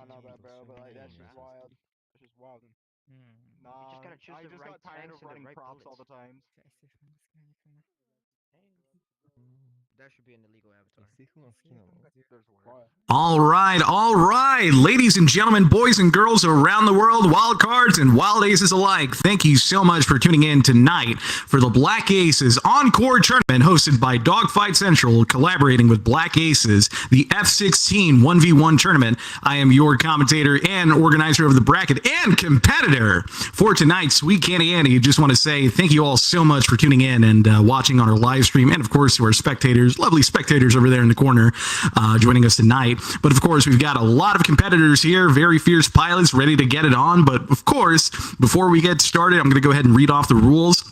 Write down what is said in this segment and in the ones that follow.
know that, bro, but like that's just wild. That's just wild. You just Nah, gotta choose I the just right got tired tanks of and the running right props all bullets. the time. That should be an illegal avatar. There's worse. All right, ladies and gentlemen, boys and girls around the world, wild cards and wild aces alike. Thank you so much for tuning in tonight for the Black Aces Encore tournament hosted by Dogfight Central, collaborating with Black Aces, the F-16 1v1 tournament. I am your commentator and organizer of the bracket and competitor for tonight's Sweet Candy Andy. Just want to say thank you all so much for tuning in and watching on our live stream, and of course to our spectators, lovely spectators over there in the corner joining us tonight. But of course, we've got a lot of competitors here, very fierce pilots ready to get it on. But of course, before we get started, I'm going to go ahead and read off the rules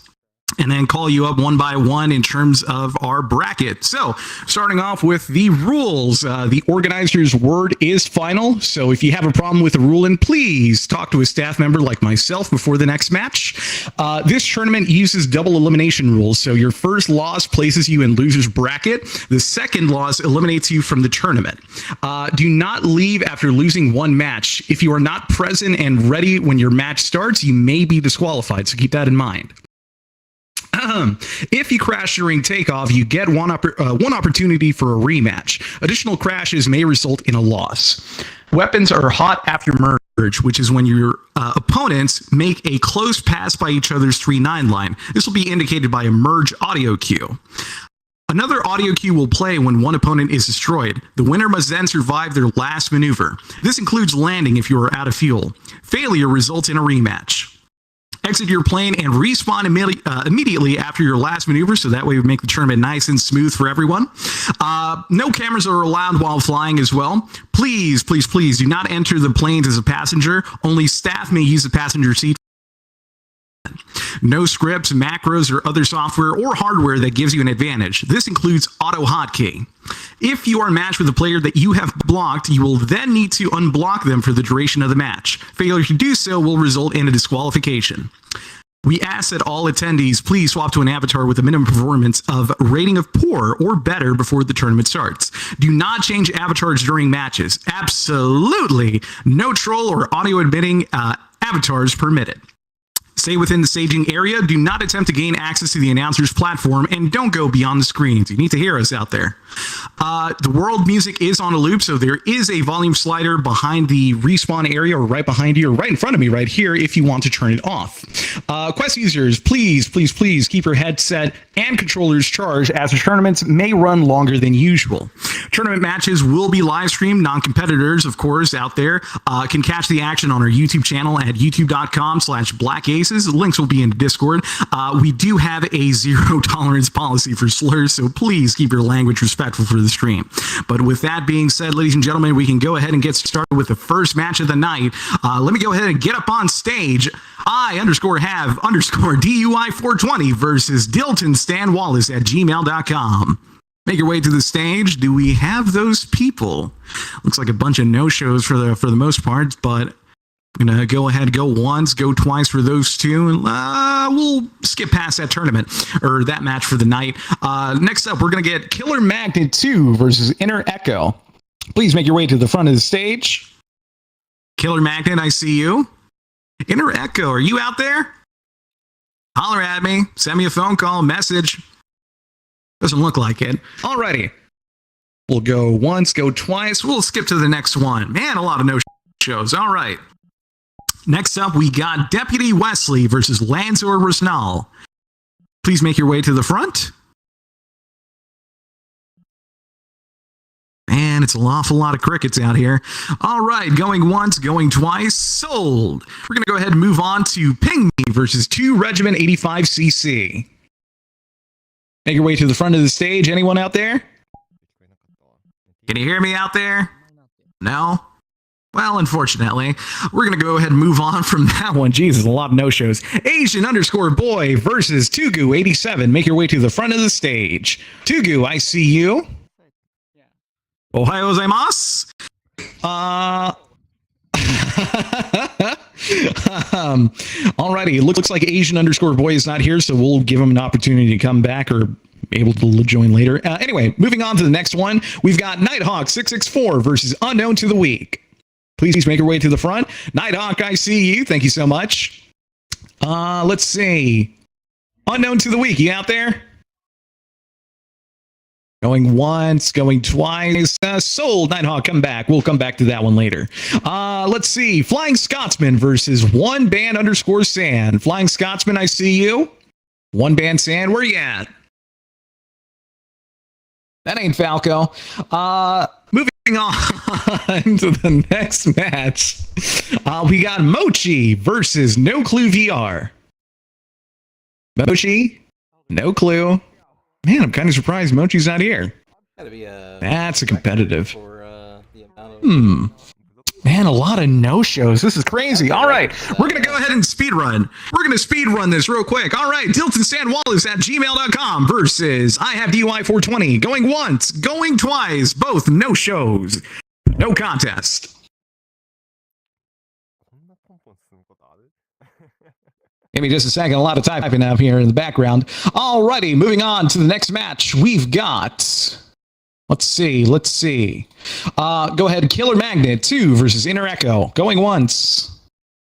and then call you up one by one in terms of our bracket. So, starting off with the rules, the organizer's word is final. So, if you have a problem with the ruling, please talk to a staff member like myself before the next match. This tournament uses double elimination rules. So, your first loss places you in loser's bracket. The second loss eliminates you from the tournament. Do not leave after losing one match. If you are not present and ready when your match starts, you may be disqualified. So, keep that in mind. If you crash during takeoff, you get one opportunity for a rematch. Additional crashes may result in a loss. Weapons are hot after merge, which is when your opponents make a close pass by each other's 3-9 line. This will be indicated by a merge audio cue. Another audio cue will play when one opponent is destroyed. The winner must then survive their last maneuver. This includes landing if you are out of fuel. Failure results in a rematch. Exit your plane and respawn immediately after your last maneuver, so that way we make the tournament nice and smooth for everyone. No cameras are allowed while flying as well. Please, please, please do not enter the planes as a passenger. Only staff may use the passenger seat. No scripts, macros, or other software or hardware that gives you an advantage. This includes auto hotkey. If you are matched with a player that you have blocked, you will then need to unblock them for the duration of the match. Failure to do so will result in a disqualification. We ask that all attendees please swap to an avatar with a minimum performance of rating of poor or better before the tournament starts. Do not change avatars during matches. Absolutely no troll or audio emitting avatars permitted. Stay within the staging area. Do not attempt to gain access to the announcer's platform, and don't go beyond the screens. You need to hear us out there. The world music is on a loop, so there is a volume slider behind the respawn area, or right behind you, or right in front of me right here if you want to turn it off. Quest users, please, please, please keep your headset and controllers charged, as the tournaments may run longer than usual. Tournament matches will be live streamed. Non-competitors, of course, out there can catch the action on our YouTube channel at youtube.com/blackaces. Links will be in Discord. We do have a zero tolerance policy for slurs, so please keep your language respectful for the stream. But with that being said, ladies and gentlemen, we can go ahead and get started with the first match of the night. Let me go ahead and get up on stage. I_have_DUI420 versus Dilton Stan Wallace at gmail.com. Make your way to the stage. Do we have those people? Looks like a bunch of no-shows for the most part, but I'm going to go ahead, go once, go twice for those two, and we'll skip past that tournament, or that match for the night. Next up, we're going to get Killer Magnet 2 versus Inner Echo. Please make your way to the front of the stage. Killer Magnet, I see you. Inner Echo, are you out there? Holler at me. Send me a phone call, message. Doesn't look like it. Alrighty. We'll go once, go twice. We'll skip to the next one. Man, a lot of no-shows. All right. Next up, we got Deputy Wesley versus Lanzor Rosnal. Please make your way to the front. Man, it's an awful lot of crickets out here. All right, going once, going twice, sold. We're going to go ahead and move on to Ping Me versus 2 Regiment 85cc. Make your way to the front of the stage. Anyone out there? Can you hear me out there? No? Well, unfortunately, we're going to go ahead and move on from that one. Jesus, a lot of no-shows. Asian_boy versus Tugu87. Make your way to the front of the stage. Tugu, I see you. Ohio gozaimasu. Alrighty, it looks like Asian_boy is not here, so we'll give him an opportunity to come back or able to join later. Anyway, moving on to the next one, we've got Nighthawk 664 versus Unknown to the Weak. Please make your way to the front. Nighthawk, I see you. Thank you so much. Let's see. Unknown to the week, you out there? Going once, going twice. Sold, Nighthawk, come back. We'll come back to that one later. Let's see. Flying Scotsman versus One Band _ Sand. Flying Scotsman, I see you. One Band Sand, where you at? That ain't Falco. Moving on to the next match. We got Mochi versus No Clue VR. Mochi, No Clue. Man, I'm kind of surprised Mochi's not here. That's a competitive. Man, a lot of no-shows. This is crazy. All right, we're going to go ahead and speedrun. We're going to speedrun this real quick. All right, DiltonSandWallace at gmail.com versus I have DUI 420. Going once, going twice, both no-shows. No contest. Give me just a second. A lot of typing up here in the background. Alrighty, moving on to the next match. We've got... Let's see. Go ahead. Killer Magnet 2 versus Inner Echo. Going once.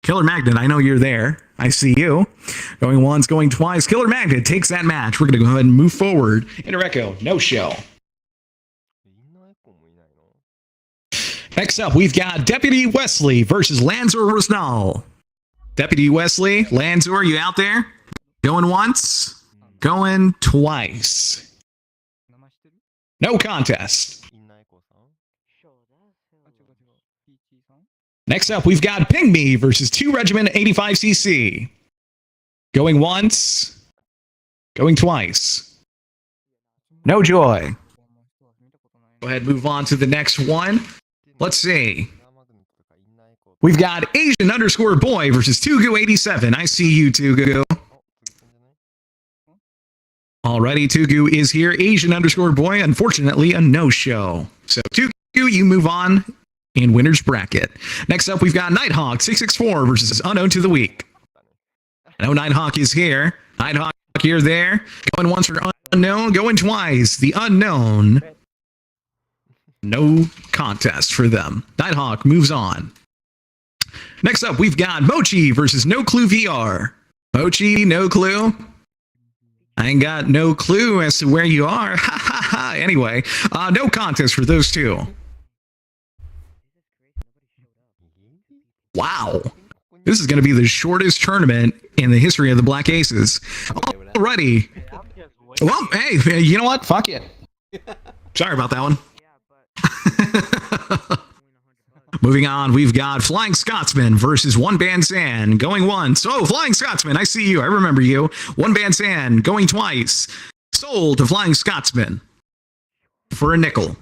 Killer Magnet, I know you're there. I see you. Going once, going twice. Killer Magnet takes that match. We're going to go ahead and move forward. Inner Echo, no show. Next up, we've got Deputy Wesley versus Lanzor Rosnal. Deputy Wesley, Lanzor, you out there? Going once, going twice. No contest. Next up, we've got Ping Me versus 2 Regiment 85cc. Going once, going twice. No joy. Go ahead, move on to the next one. Let's see. We've got Asian _boy versus Tugu 87. I see you, Tugu. Alrighty, Tugu is here. Asian _boy, unfortunately, a no-show. So, Tugu, you move on in winner's bracket. Next up, we've got Nighthawk 664 versus Unknown to the Week. I know Nighthawk is here. Nighthawk, you're there. Going once for Unknown, going twice. The Unknown. No contest for them. Nighthawk moves on. Next up, we've got Mochi versus No Clue VR. Mochi, no clue. I ain't got no clue as to where you are. Ha ha ha. Anyway, no contest for those two. Wow. This is going to be the shortest tournament in the history of the Black Aces. Alrighty. Well, hey, you know what? Fuck it. Sorry about that one. Moving on, we've got Flying Scotsman versus One Band Sand. Going once. Oh, Flying Scotsman, I see you. I remember you. One Band Sand going twice. Sold to Flying Scotsman for a nickel.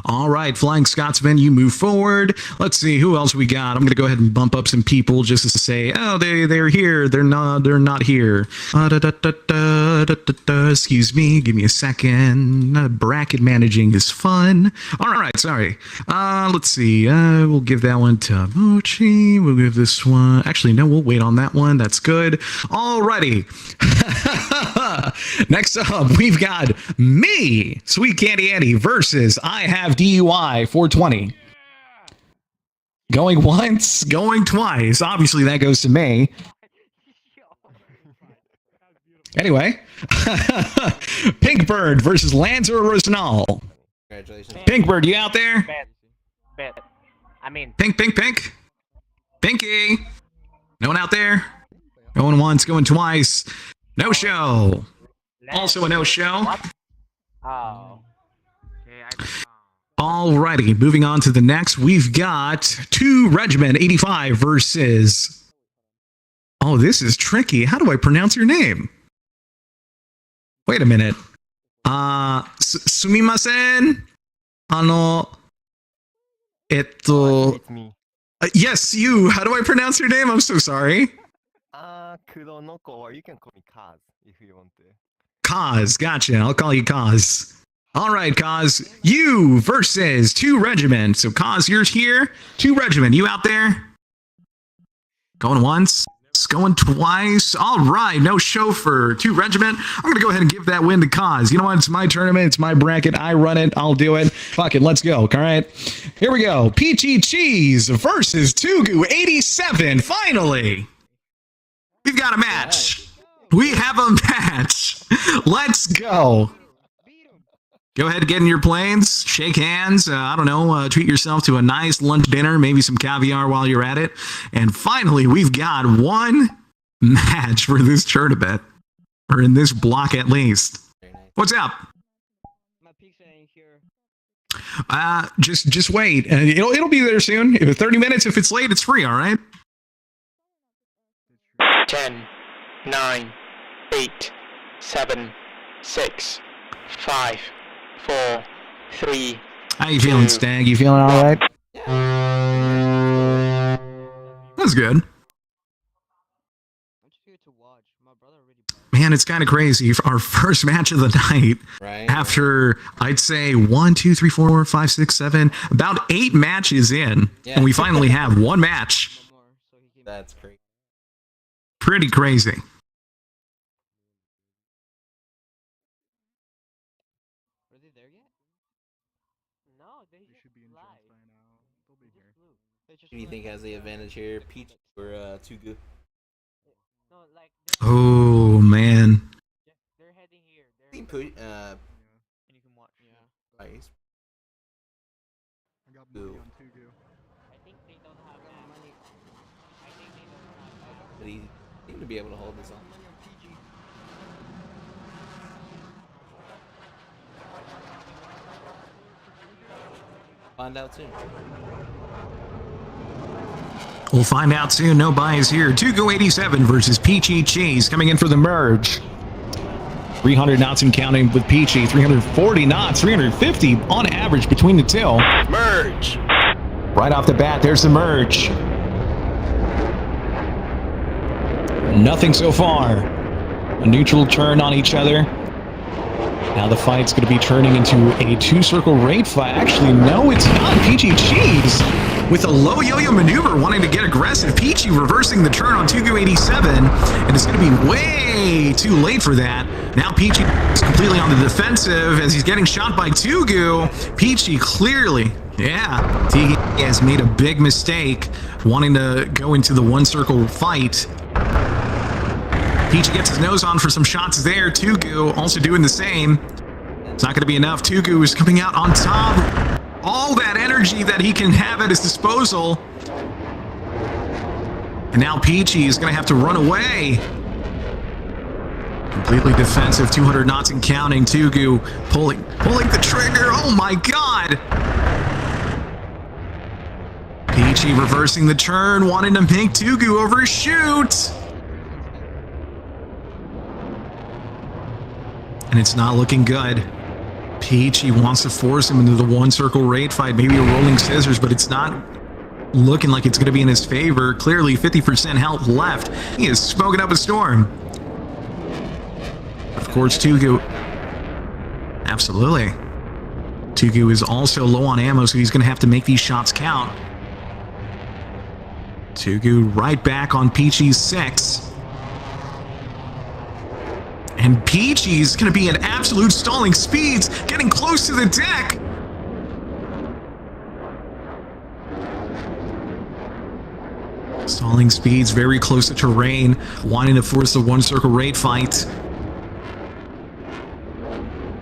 All right, Flying Scotsman, you move forward. Let's see who else we got. I'm going to go ahead and bump up some people just to say, oh, they're here. They're not here. Excuse me. Give me a second. Bracket managing is fun. All right, sorry. Let's see. We'll give that one to Mochi. We'll give this one. Actually, no, we'll wait on that one. That's good. All righty. Next up, we've got me, Sweet Candy Annie, versus I have DUI 420. Going once, going twice. Obviously, that goes to me. Anyway, Pinkbird versus Lanzor Rosnal. Congratulations. Pinkbird, you out there? Bet. I mean, Pink. Pinky. No one out there? Going once, going twice. No show. Also a no show. oh. Alrighty, moving on to the next. We've got 2 Regiment 85 versus... Oh, this is tricky. How do I pronounce your name? Wait a minute. Sumimasen? It's me. Yes, you. How do I pronounce your name? I'm so sorry. Kuronoko, or you can call me Kaz if you want to. Kaz, gotcha. I'll call you Kaz. All right, Kaz. You versus 2 Regiment. So, Kaz, you're here. 2 Regiment. You out there? Going once. It's going twice. All right, no chauffeur. 2 regiment. I'm going to go ahead and give that win to Cause. You know what? It's my tournament. It's my bracket. I run it. I'll do it. Fuck it. Let's go. All right. Here we go. Peachy Cheese versus Tugu 87. Finally. We've got a match. We have a match. Let's go. Go ahead and get in your planes, shake hands, I don't know, treat yourself to a nice lunch dinner, maybe some caviar while you're at it. And finally, we've got one match for this tournament, or in this block at least. What's up? My pizza ain't here. Just wait. It'll be there soon. If it's 30 minutes, if it's late, it's free, all right? 10, 9, 8, 7, 6, 5, 4, 3. How you feeling, Stag? You feeling all right? That's good. I'm just here to watch. My brother already. Man, it's kind of crazy. Our first match of the night, after I'd say 1, 2, 3, 4, 5, 6, 7, about 8 matches in, and we finally have one match. That's crazy. Pretty crazy. Are they there yet? No, they should be in by now. They'll be here. Who do you think has the advantage here, Peach or Tugu? No, like. Oh man. They're heading here. I think and you can watch. Yeah. Nice. I got money on Tugu. I think they don't have money. I think they don't have But he seemed to be able to hold this on. Find out soon. We'll find out soon. No buys here. Tugu 87 versus Peachy Cheese coming in for the merge. 300 knots and counting with Peachy. 340 knots, 350 on average between the two. Merge! Right off the bat, there's the merge. Nothing so far. A neutral turn on each other. Now the fight's going to be turning into a 2-circle raid fight. Actually, no, it's not. Peachy Cheese with a low yo-yo maneuver wanting to get aggressive. Peachy reversing the turn on Tugu 87, and it's going to be way too late for that. Now Peachy is completely on the defensive as he's getting shot by Tugu. Peachy clearly, he has made a big mistake wanting to go into the 1-circle fight. Peachy gets his nose on for some shots there. Tugu also doing the same. It's not going to be enough. Tugu is coming out on top. All that energy that he can have at his disposal. And now Peachy is going to have to run away. Completely defensive, 200 knots and counting. Tugu pulling the trigger. Oh my god! Peachy reversing the turn, wanting to make Tugu overshoot. And it's not looking good. Peachy wants to force him into the 1-circle raid fight, maybe a rolling scissors, but it's not looking like it's going to be in his favor. Clearly 50% health left. He is smoking up a storm. Of course, Tugu. Absolutely. Tugu is also low on ammo, so he's going to have to make these shots count. Tugu right back on Peachy's 6. And Peachy's going to be at absolute stalling speeds, getting close to the deck. Stalling speeds, very close to terrain, wanting to force the 1-circle raid fight.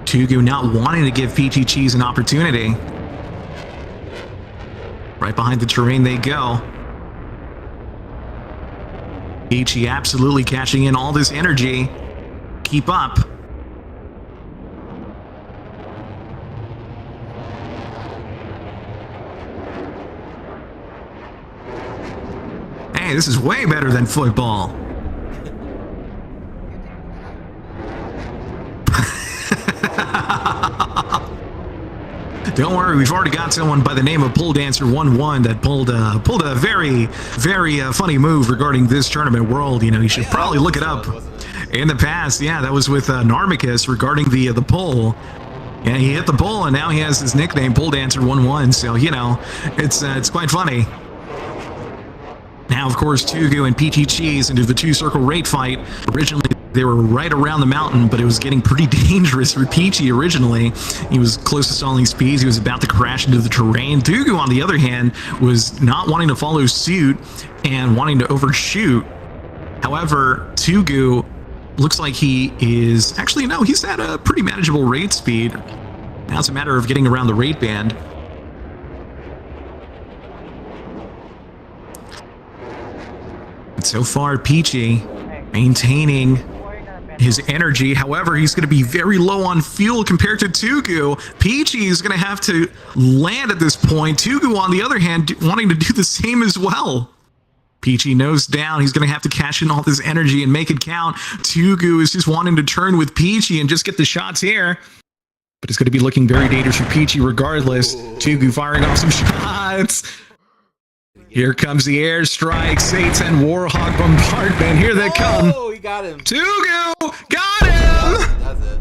Tugu not wanting to give Peachy Cheese an opportunity. Right behind the terrain they go. Peachy absolutely cashing in all this energy. Keep up. Hey, this is way better than football. Don't worry, we've already got someone by the name of Pole Dancer 11 that pulled a very, very funny move regarding this tournament world. You know, you should probably look it up. In the past, yeah, that was with Narmicus regarding the pole. Yeah, he hit the pole, and now he has his nickname, Pole Dancer 11. So you know, it's quite funny. Now, of course, Tugu and Peachy Cheese into the two-circle rate fight. Originally, they were right around the mountain, but it was getting pretty dangerous for Peachy originally. He was close to stalling speeds. He was about to crash into the terrain. Tugu, on the other hand, was not wanting to follow suit and wanting to overshoot. However, Tugu looks like he is... Actually, no, he's at a pretty manageable rate speed. Now it's a matter of getting around the rate band. And so far, Peachy maintaining his energy. However, he's going to be very low on fuel compared to Tugu. Peachy is going to have to land at this point. Tugu, on the other hand, wanting to do the same as well. Peachy nose down. He's going to have to cash in all this energy and make it count. Tugu is just wanting to turn with Peachy and just get the shots here. But it's going to be looking very dangerous for Peachy regardless. Tugu firing off some shots. Here comes the airstrike, Satan Warhawk bombardment. Here they come. Oh, he got him. Tugu got him. That's it.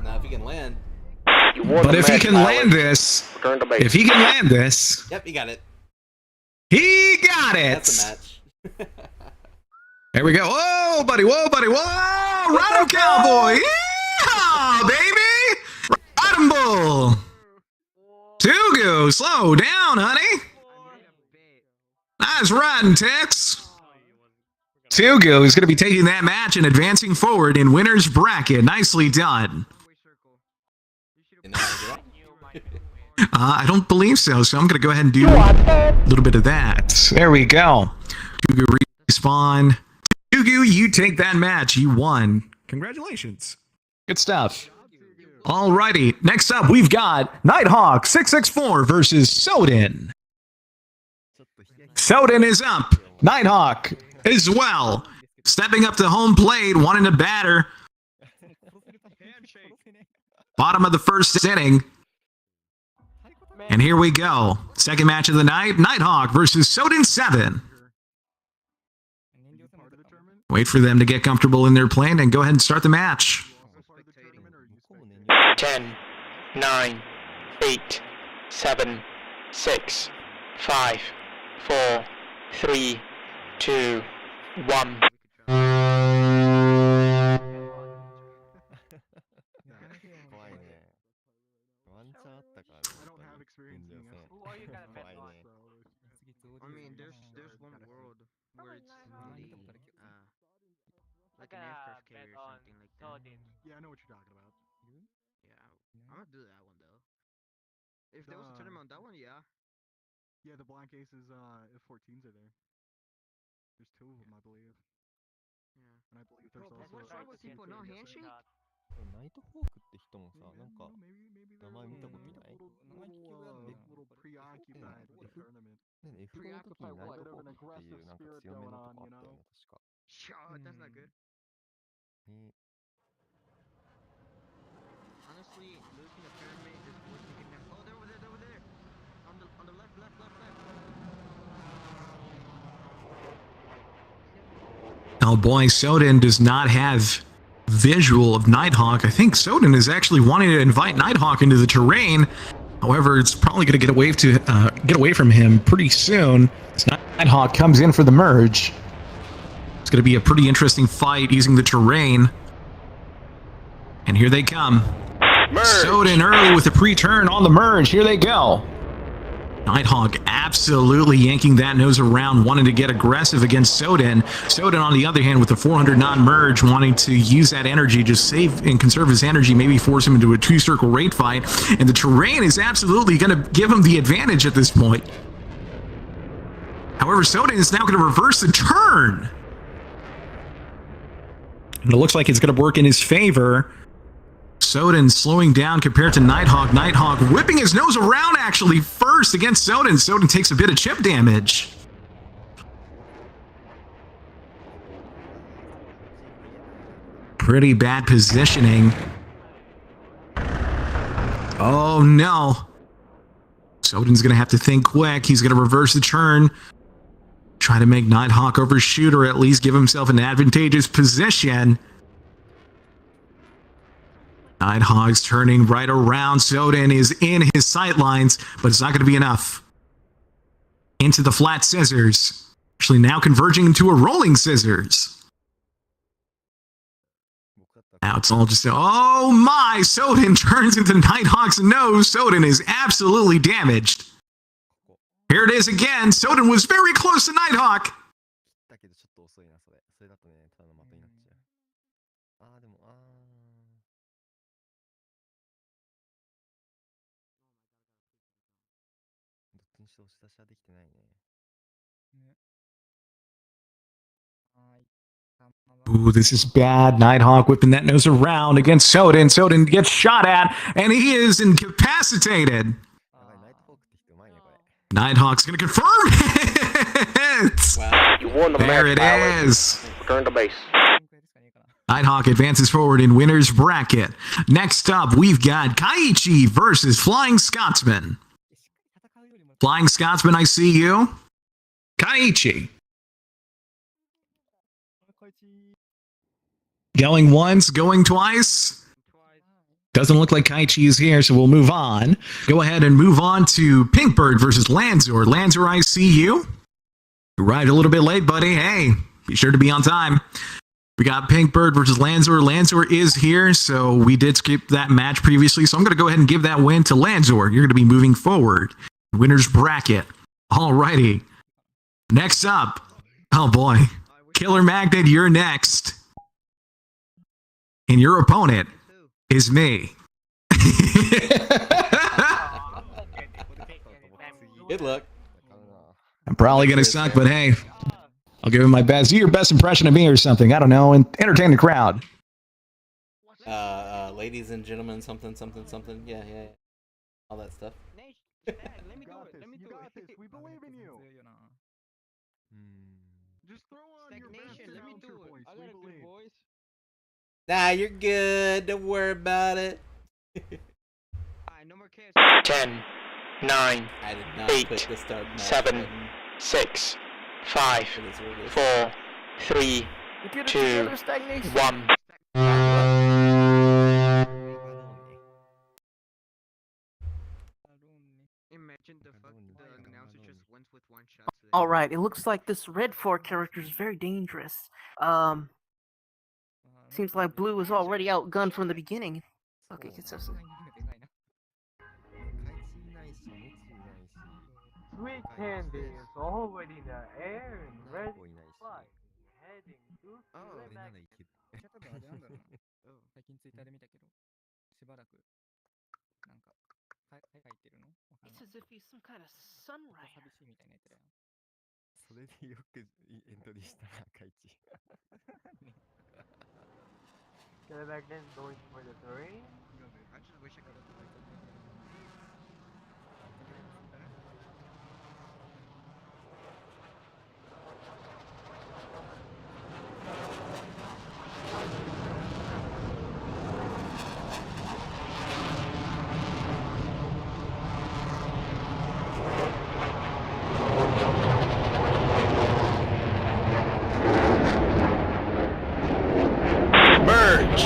Now if he can land. But if he can land this, Yep, he got it. He got it. That's a match. There we go. Whoa, buddy. Whoa, buddy. Whoa. Rhino Cowboy. Yeah, baby. Ride bull. Tugu, slow down, honey. Nice riding, Tex. Tugu is going to be taking that match and advancing forward in winner's bracket. Nicely done. I don't believe so, so I'm going to go ahead and do a little bit of that. There we go. Tugu respawn. Tugu, you take that match. You won. Congratulations. Good stuff. Alrighty, next up we've got Nighthawk 664 versus Soden. Soden is up. Nighthawk as well. Stepping up to home plate, wanting to batter. Bottom of the first inning. And here we go. Second match of the night, Nighthawk versus Soden 7. Wait for them to get comfortable in their plane and go ahead and start the match. 10, 9, 8, 7, 6, 5, 4, 3, 2, 1. I mean, there's one world where it's really, like an aircraft carrier or something like that. Yeah, I know what you're talking about. Yeah, I'm gonna do that one though. If there was a tournament on that one, yeah. Yeah, the blind cases, F-14s are there. There's two of them, I believe. Yeah. And I believe there's also... What's wrong with people? No handshake? ナイトホークって人もさ、なんか maybe 名前見たことない little preoccupied with the tournament. ね F の時にナイトホークっていうなんか強めのとこあったよね、確か。 Sure, that's not good. Honestly, losing a pyramid is worth taking them. Oh, they're over there. On the left. Oh boy, Soden does not have visual of Nighthawk. I think Soden is actually wanting to invite Nighthawk into the terrain. However, it's probably going to get away from him pretty soon. As Nighthawk comes in for the merge. It's going to be a pretty interesting fight using the terrain. And here they come. Merge. Soden early with a pre-turn on the merge. Here they go. Nighthawk absolutely yanking that nose around, wanting to get aggressive against Soden. Soden, on the other hand, with the 400 non-merge, wanting to use that energy, just save and conserve his energy, maybe force him into a two-circle rate fight. And the terrain is absolutely going to give him the advantage at this point. However, Soden is now going to reverse the turn. And it looks like it's going to work in his favor. Soden slowing down compared to Nighthawk. Nighthawk whipping his nose around actually first against Soden. Soden takes a bit of chip damage. Pretty bad positioning. Oh no. Soden's going to have to think quick. He's going to reverse the turn. Try to make Nighthawk overshoot or at least give himself an advantageous position. Nighthawk's turning right around. Soden is in his sightlines, but it's not going to be enough. Into the flat scissors. Actually, now converging into a rolling scissors. Now it's all just, oh my, Soden turns into Nighthawk's nose. Soden is absolutely damaged. Here it is again. Soden was very close to Nighthawk. だけどちょっと遅いな、それ。それだとね、ただの的になっちゃう。あー、でも、どっちにしろ押し出しはできてないね。Ooh, this is bad. Nighthawk whipping that nose around against Soden. Soden gets shot at, and he is incapacitated. やばい、ナイトホークって人うまいね、これ。 Nighthawk's going to confirm it. Wow. You won the There it match, is. Return to base. Nighthawk advances forward in winner's bracket. Next up, we've got Kaiichi versus Flying Scotsman. Flying Scotsman, I see you. Kaiichi. Going once, going twice. Doesn't look like Kaiichi is here, so we'll move on. Go ahead and move on to Pinkbird versus Lanzor. Lanzor, I see you. You arrived a little bit late, buddy. Hey, be sure to be on time. We got Pinkbird versus Lanzor. Lanzor is here, so we did skip that match previously, so I'm going to go ahead and give that win to Lanzor. You're going to be moving forward. Winner's bracket. Alrighty. Next up. Oh boy. Killer Magnet, you're next. And your opponent is me. Good luck. I'm probably going to suck, but hey, I'll give him my best. Do your best impression of me or something. I don't know. And entertain the crowd. Ladies and gentlemen, something. Yeah. All that stuff. Let me do it. You got this. We believe in you. Just throw on your best announcer voice. We believe. Nah, you're good. Don't worry about it. 10, 9, I did not 8, click the start match 7, button. 6, 5, It is what it is. 4, 3, 2, 1. Imagine the announcer just went with one shot. Alright, it looks like this red 4 character is very dangerous. Seems like blue is already outgunned from the beginning. Okay, get so. Sweet candy is already in the air and ready to fly. Heading to climax. 最近ツイッターで見たけど、しばらくなんか海外行ってるの？ It's as if he's some kind of sunrise. 寂しいみたいなやつだよ。それでよくエントリーしたな、カイチ。 Climax then going for the 3. I just wish I could have played the game. Merge.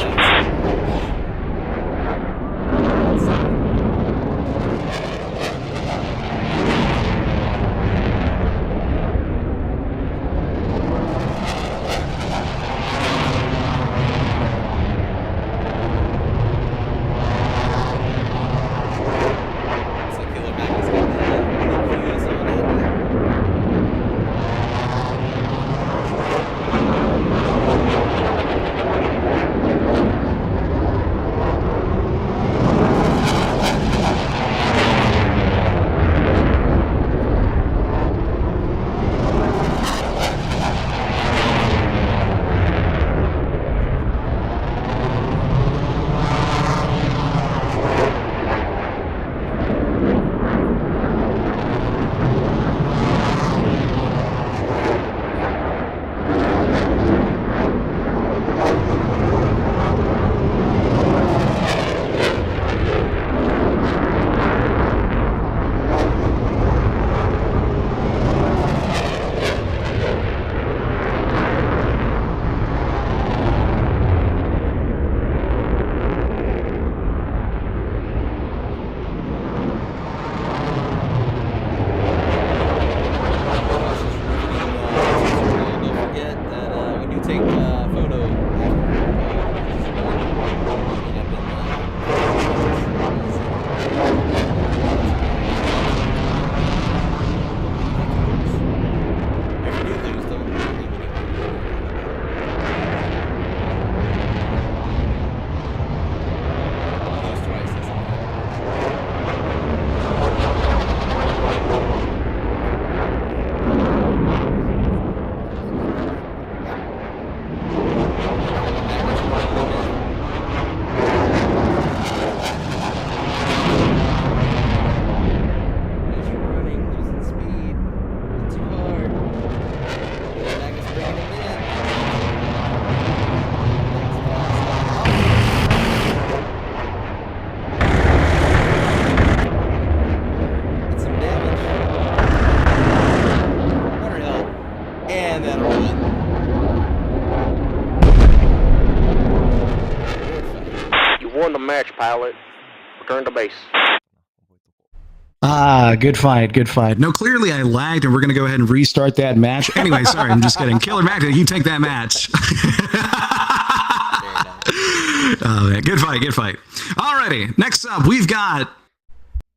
won the match, pilot. Return to base. Ah, good fight, good fight. No, clearly I lagged, and we're going to go ahead and restart that match. Anyway, sorry, I'm just kidding. Killer Mac, you take that match. Oh, man, good fight, good fight. Alrighty, next up, we've got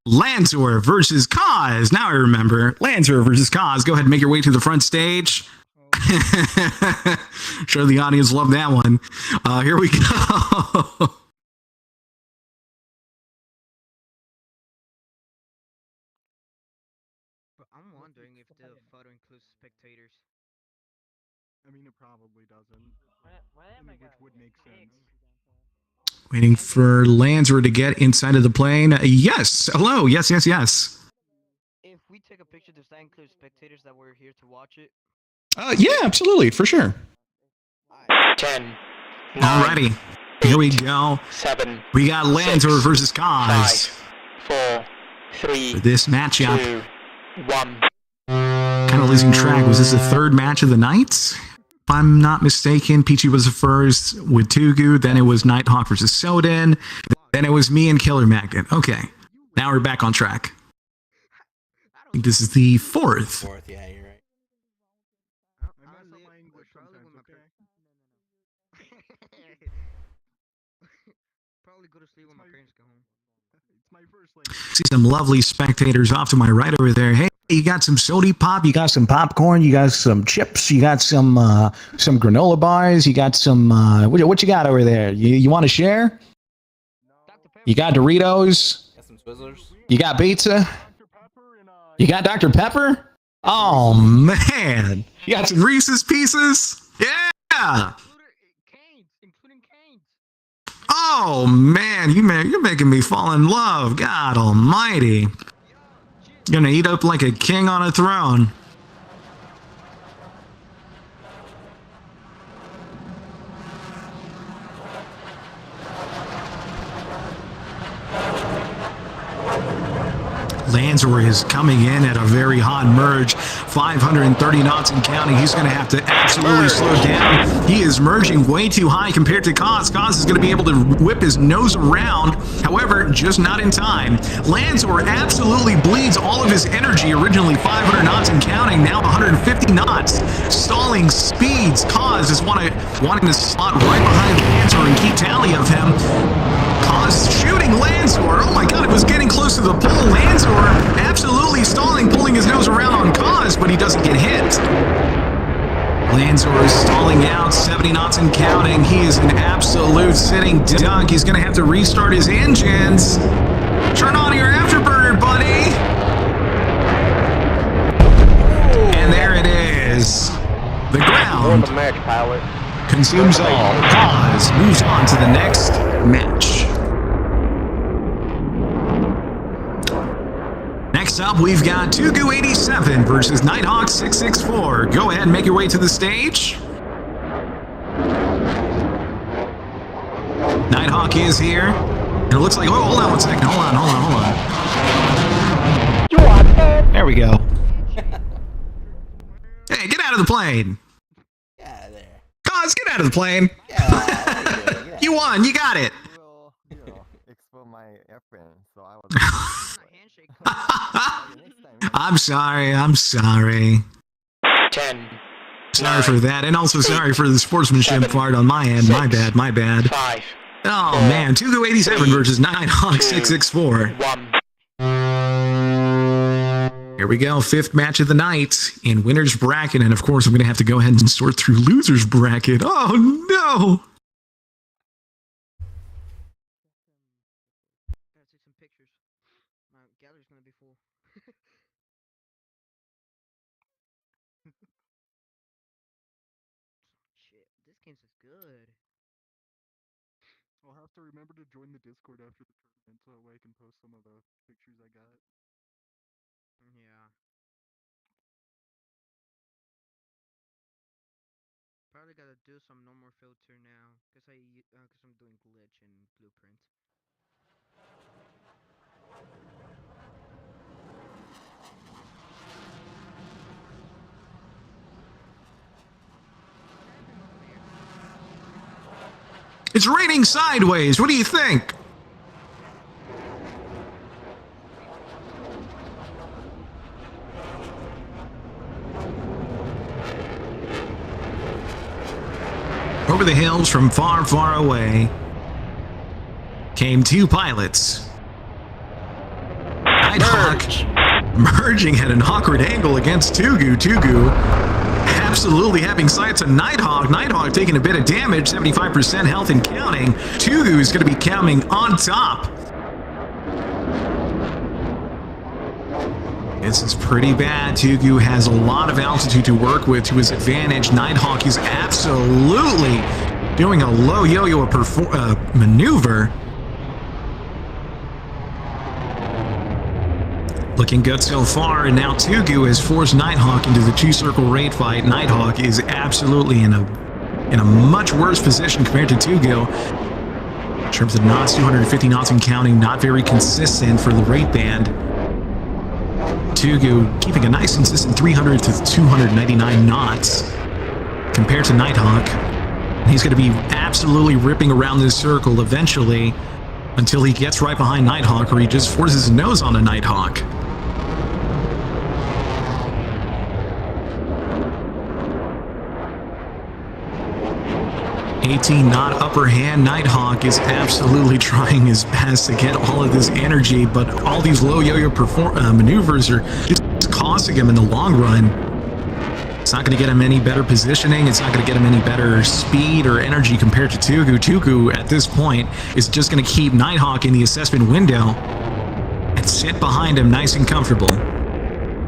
Lanzor versus Kaz. Now I remember. Lanzor versus Kaz. Go ahead and make your way to the front stage. Sure the audience loved that one. Here we go. I'm wondering if the photo includes spectators. I mean, it probably doesn't. Which would make sense. Waiting for Lanzor to get inside of the plane. Yes. Hello. Yes, yes, yes. If we take a picture, does that include spectators that were here to watch it? Yeah, absolutely, for sure. 10. Alrighty. Here we go. 7. We got Lanzor versus Kaz. 5, 4, 3. For this matchup. 2, 1. Kind of losing track. Was this the third match of the night? If I'm not mistaken, Peachy was the first with Tugu. Then it was Nighthawk versus Soden. Then it was me and Killer Magnet. Okay. Now we're back on track. I think this is the fourth. Fourth, yeah, you're right. I mess up my English sometimes, okay? Probably go to sleep when my parents go home. It's my first language. See some lovely spectators off to my right over there. Hey, you got some soda pop, you got some popcorn, you got some chips, you got some granola bars, you got some what you got over there? You want to share? You got Doritos? Got some Twizzlers? You got pizza? You got Dr. Pepper? Oh man. You got some Reese's Pieces? Yeah. Including canes. Oh man, you're making me fall in love. God almighty. You're gonna eat up like a king on a throne. Lanzor is coming in at a very hot merge, 530 knots and counting. He's going to have to absolutely slow down. He is merging way too high compared to Kaz. Kaz is going to be able to whip his nose around, however, just not in time. Lanzor absolutely bleeds all of his energy, originally 500 knots and counting, now 150 knots. Stalling speeds. Kaz is wanting to slot right behind Lanzor and keep tally of him. Kaz shooting Lanzor. Oh my god, it was getting close to the pole. Lanzor absolutely stalling, pulling his nose around on Kaz, but he doesn't get hit. Lanzor is stalling out, 70 knots and counting. He is an absolute sitting duck. He's going to have to restart his engines. Turn on your afterburner, buddy. And there it is. The ground The match, pilot. consumes all. Kaz moves on to the next match. Next up, we've got Tugu 87 versus Nighthawk 664. Go ahead and make your way to the stage. Nighthawk is here. And it looks like, oh, hold on one second. Hold on. There we go. Hey, get out of the plane. Yeah, there. Kaz, get out of the plane. Yeah, You won. You got it. Will, explode my airplane, so I was. I'm sorry. 10. Sorry for that. And also sorry for the sportsmanship part on my end. My bad. 5. Oh, man. Tugu 87 versus Nighthawk 664. 1. Here we go. Fifth match of the night in winner's bracket. And, of course, I'm going to have to go ahead and sort through loser's bracket. Oh, no. Gotta take some pictures. My gallery's gonna be full. Shit, this game's is good. I'll have to remember to join the Discord after the tournament so that way I can post some of the pictures I got. Yeah. Probably gotta do some no more filter now, cause I'm doing glitch and blueprint. It's raining sideways. What do you think? over the hills from far, far away came two pilots. Nighthawk merging at an awkward angle against Tugu. Tugu absolutely having sights on Nighthawk. Nighthawk taking a bit of damage, 75% health and counting. Tugu is going to be coming on top. This is pretty bad. Tugu has a lot of altitude to work with to his advantage. Nighthawk is absolutely doing a low yo-yo maneuver. Looking good so far, and now Tugu has forced Nighthawk into the two-circle raid fight. Nighthawk is absolutely in a much worse position compared to Tugu. In terms of knots, 250 knots and counting, not very consistent for the raid band. Tugu keeping a nice consistent 300 to 299 knots compared to Nighthawk. He's going to be absolutely ripping around this circle eventually until he gets right behind Nighthawk, or he just forces his nose on a Nighthawk. 18 knot upper hand. Nighthawk is absolutely trying his best to get all of this energy, but all these low yo-yo maneuvers are just costing him in the long run. It's not going to get him any better positioning. It's not going to get him any better speed or energy compared to Tugu. Tugu, at this point, is just going to keep Nighthawk in the assessment window and sit behind him nice and comfortable.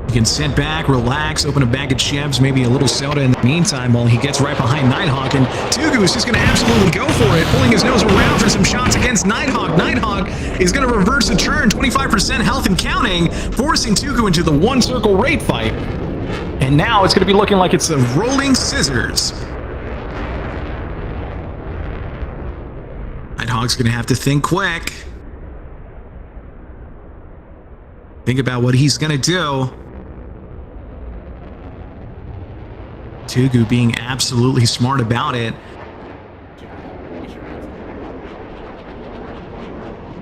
You can sit back, relax, open a bag of chips, maybe a little soda in the meantime while he gets right behind Nighthawk, and Tugu is just going to absolutely go for it, pulling his nose around for some shots against Nighthawk. Nighthawk is going to reverse the turn, 25% health and counting, forcing Tugu into the one-circle raid fight. And now it's going to be looking like it's a rolling scissors. Nighthawk's going to have to think quick. Think about what he's going to do. Tugu being absolutely smart about it.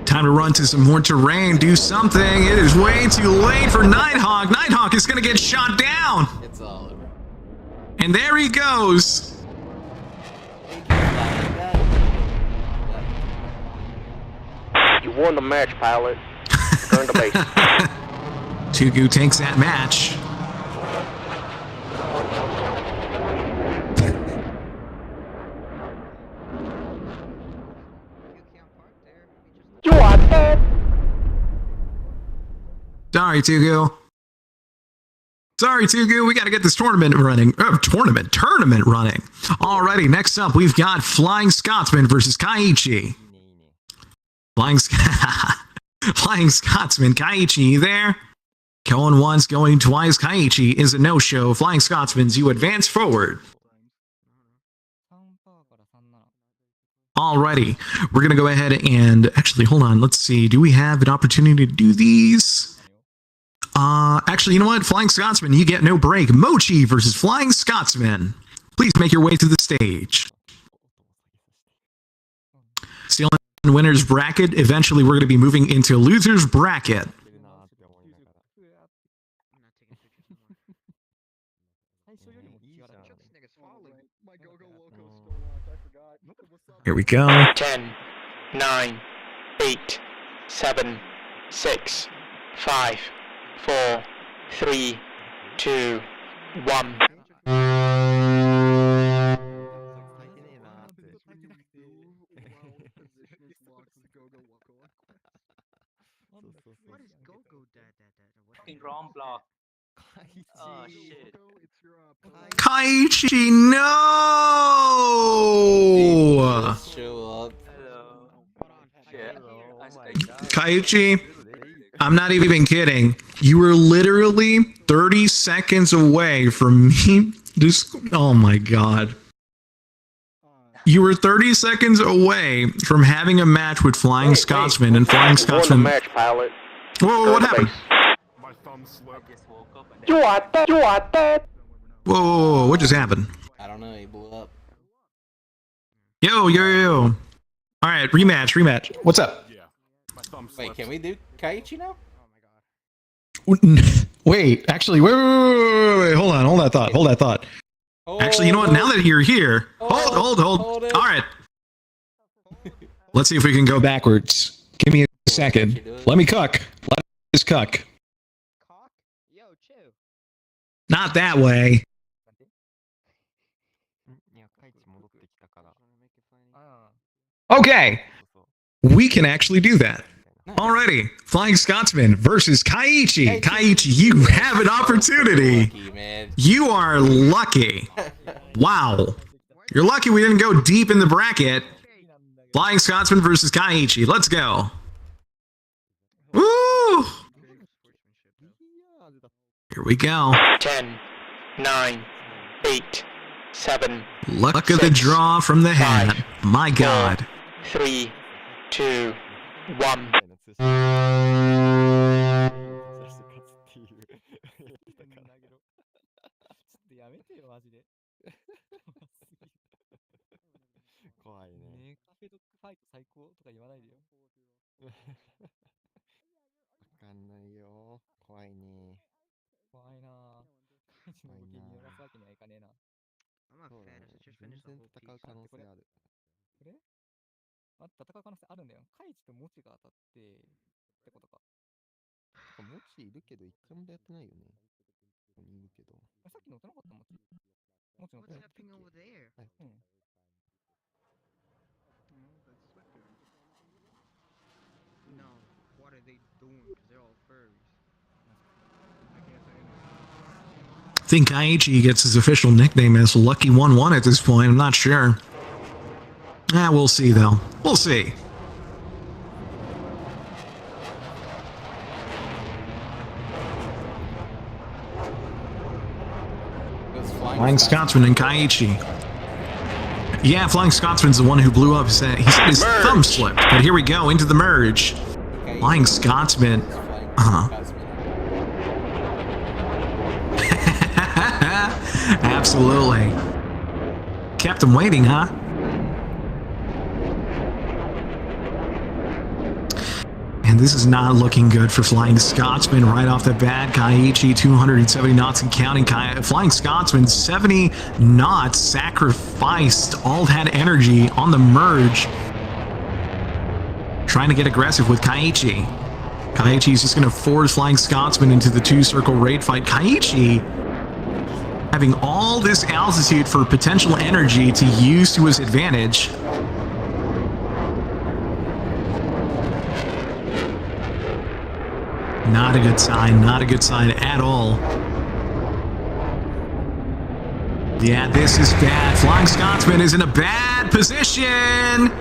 Time to run to some more terrain, do something. It is way too late for Nighthawk. Nighthawk is going to get shot down. It's all over. And there he goes. You won the match, pilot. Return to base. Tugu takes that match. You are dead. Sorry, Tugu. Sorry, Tugu. We got to get this tournament running. Tournament running. Alrighty, next up, we've got Flying Scotsman versus Kaiichi. Flying Scotsman. Kaiichi, you there? Going once, going twice. Kaiichi is a no-show. Flying Scotsman's, you advance forward. Alrighty, we're going to go ahead and... Actually, hold on. Let's see. Do we have an opportunity to do these? Actually, you know what? Flying Scotsman, you get no break. Mochi versus Flying Scotsman. Please make your way to the stage. Still in winner's bracket. Eventually, we're going to be moving into loser's bracket. Here we go. 10, 9, 8, 7, 6, 5, 4, 3, 2, 1. What is go-go Fucking wrong block. Oh shit. Kaiichi, no! Let's show up. Kaiichi, I'm not even kidding. You were literally 30 seconds away from me. Oh my god. You were 30 seconds away from having a match with Flying Scotsman, and Flying Scotsman... match, pilot. Whoa, what happened? My thumb slipped. I just woke up and You are dead. You are dead. Whoa, what just happened? I don't know, he blew up. Yo. Alright, rematch. What's up? Wait, can we do Kaiichi now? Wait, actually, wait, hold that thought. Actually, you know what? Now that you're here, hold. All right. Let's see if we can go backwards. Give me a second. Let me cook. Let us cook. Cock? Yo, chill. Not that way. いや、カイチ戻ってきたから。 Okay. そうそう。 We can actually do that. Alrighty. Flying Scotsman versus Kaiichi. Kaiichi, you have an opportunity. Lucky, man. You are lucky. Wow. You're lucky we didn't go deep in the bracket. Flying Scotsman versus Kaiichi. Let's go. Woo! Here we go. 10, 9, 8, 7, Luck of the draw from the hat. My God. 3, 2, 1. ジャスト勝つっていう言ってたから。ちょっとやめてよ、マジで。怖いね。ねえ、カフェドッグファイト最高とか言わないでよ。わかんないよ。怖いね。怖いなぁ。カイジの武器によらすわけにはいかねえな。I'm not そうだ fat. ね I should just 全 finish 然 the whole 戦う piece. 可能性ある。これ戦う可能性あるんだよ。カイジとモチが当たってってことか。もちいるけど、一回もやってないよね。ここにいるけど。さっき乗ってなかったモチモチ乗って What's ない。 happening over there? うん。 No. What are they doing? Because they're all furries. I think Kaiichi gets his official nickname as Lucky 1-1 at this point. I'm not sure. We'll see, though. We'll see. Flying Scotsman and Kaiichi. Yeah, Flying Scotsman's the one who blew up. He said his thumb slipped. But here we go, into the merge. Flying Scotsman. Absolutely. Kept him waiting, huh? And this is not looking good for Flying Scotsman right off the bat. Kaiichi, 270 knots and counting. Flying Scotsman, 70 knots, sacrificed all that energy on the merge. Trying to get aggressive with Kaiichi. Kaiichi's just going to force Flying Scotsman into the two-circle raid fight. Kaiichi having all this altitude for potential energy to use to his advantage. Not a good sign, not a good sign at all. Yeah, this is bad. Flying Scotsman is in a bad position.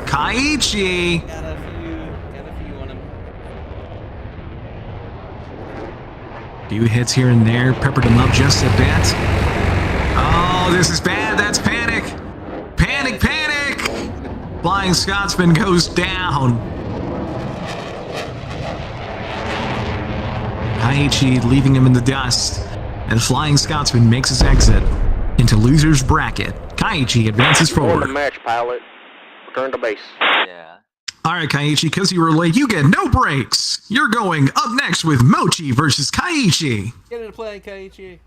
Kaiichi. Got a few on him. Few hits here and there, peppered him up just a bit. Oh, this is bad. That's panic. Panic, panic. Flying Scotsman goes down. Kaiichi leaving him in the dust. And Flying Scotsman makes his exit into loser's bracket. Kaiichi advances You won the forward. match, pilot. Return to base. Yeah. Alright, Kaiichi, because you were late, you get no breaks. You're going up next with Mochi versus Kaiichi. Get into play, Kaiichi.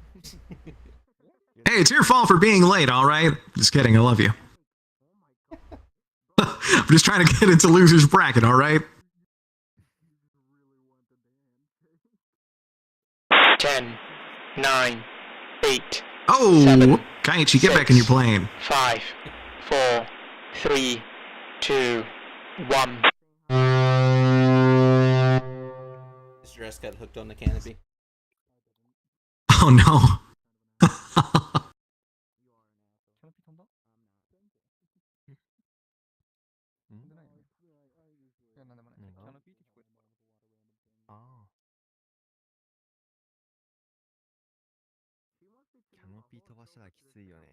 Hey, it's your fault for being late, alright? Just kidding, I love you. I'm just trying to get into loser's bracket, alright? 10, 9, 8, Oh, 7, Kaiichi, get back in your plane. 5, 4, 3, 2, 1. His dress got hooked on the canopy. Oh no. キャノピー飛んだ飛んでないよね。いや、なんでもない。キャノピーって聞こえてた。ああ。キャノピー飛ばしたらきついよね。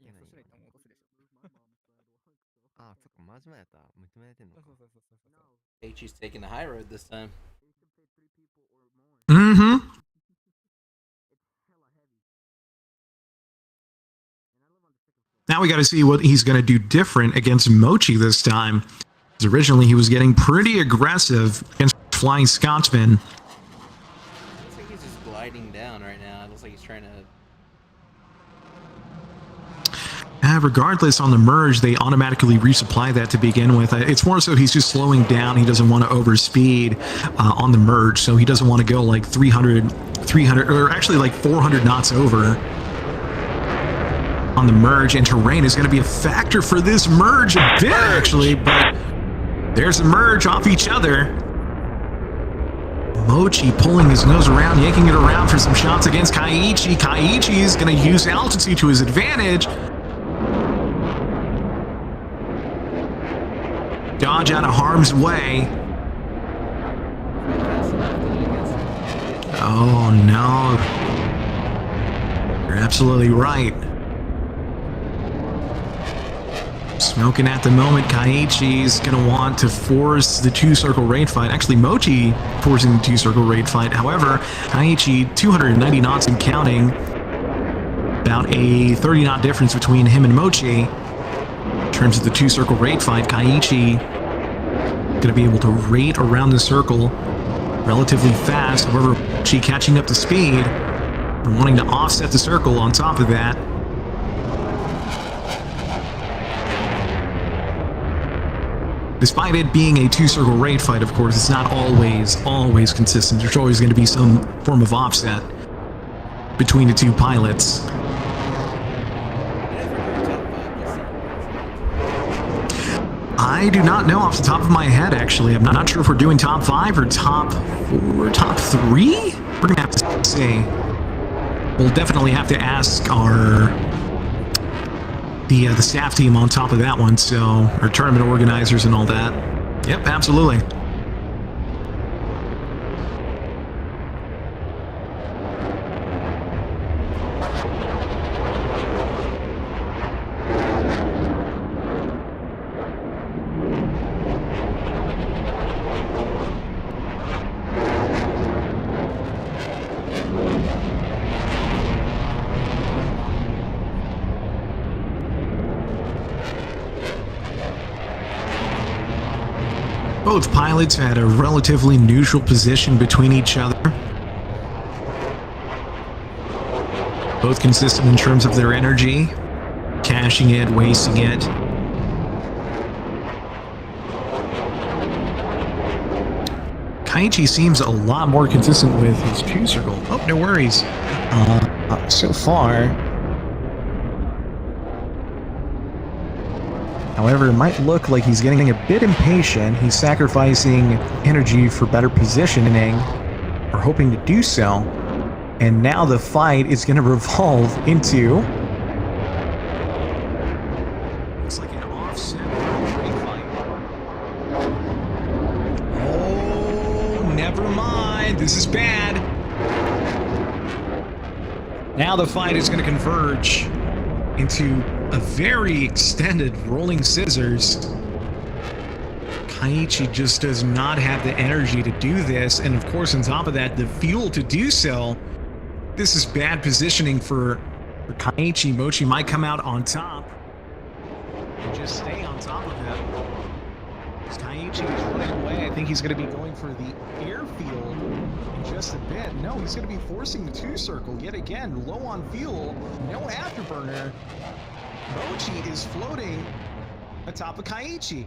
いや、そしたら一旦落とすでしょ。ああ、そっか、マジ前やった。認められてんのか。そうそうそうそうそう。 Kaiichi's taking the high road this time. Mm-hmm. Now we got to see what he's going to do different against Mochi this time. Because originally he was getting pretty aggressive against Flying Scotsman. Looks like he's just gliding down right now. It looks like he's trying to Regardless, on the merge, they automatically resupply that to begin with. It's more so he's just slowing down. He doesn't want to overspeed on the merge, so he doesn't want to go like 300, or actually like 400 knots over on the merge, and terrain is going to be a factor for this merge a bit, actually, but there's a merge off each other. Mochi pulling his nose around, yanking it around for some shots against Kaiichi. Kaiichi is going to use altitude to his advantage. Dodge out of harm's way. Oh no. You're absolutely right. Smoking at the moment. Kaiichi's going to want to force the two-circle raid fight. Actually, Mochi forcing the two-circle raid fight. However, Kaiichi, 290 knots and counting. About a 30-knot difference between him and Mochi. In terms of the two-circle raid fight, Kaiichi going to be able to raid around the circle relatively fast. However, Mochi catching up to speed and wanting to offset the circle on top of that. Despite it being a two-circle raid fight, of course, it's not always consistent. There's always going to be some form of offset between the two pilots. I do not know off the top of my head, actually. I'm not sure if we're doing top 5 or top 4, top 3? We're going to have to see. We'll definitely have to ask the staff team on top of that one, so our tournament organizers and all that. Yep, absolutely. Both pilots had a relatively neutral position between each other. Both consistent in terms of their energy, cashing it, wasting it. Kaiichi seems a lot more consistent with his two-circle. Oh, no worries. So far. However, it might look like he's getting a bit impatient. He's sacrificing energy for better positioning, or hoping to do so. And now the fight is going to revolve into... Looks like an offset fight. Oh, never mind. This is bad. Now the fight is going to converge into a very extended rolling scissors. Kaiichi just does not have the energy to do this, and of course on top of that, the fuel to do so. This is bad positioning for Kaiichi. Mochi might come out on top and just stay on top of him. As Kaiichi is running away, I think he's going to be going for the airfield in just a bit. No, he's going to be forcing the two-circle yet again. Low on fuel, no afterburner. Mochi is floating atop of Kaiichi.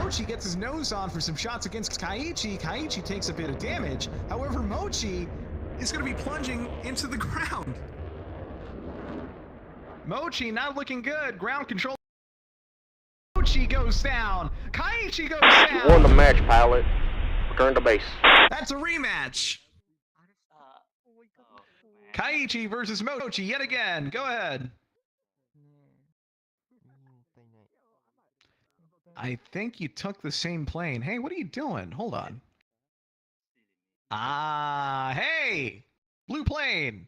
Mochi gets his nose on for some shots against Kaiichi. Kaiichi takes a bit of damage. However, Mochi is going to be plunging into the ground. Mochi not looking good. Ground control. Mochi goes down. Kaiichi goes down. You won the match, pilot. Return to base. That's a rematch. Kaiichi versus Mochi yet again. Go ahead. I think you took the same plane. Hey, what are you doing? Hold on. Ah, hey! Blue plane!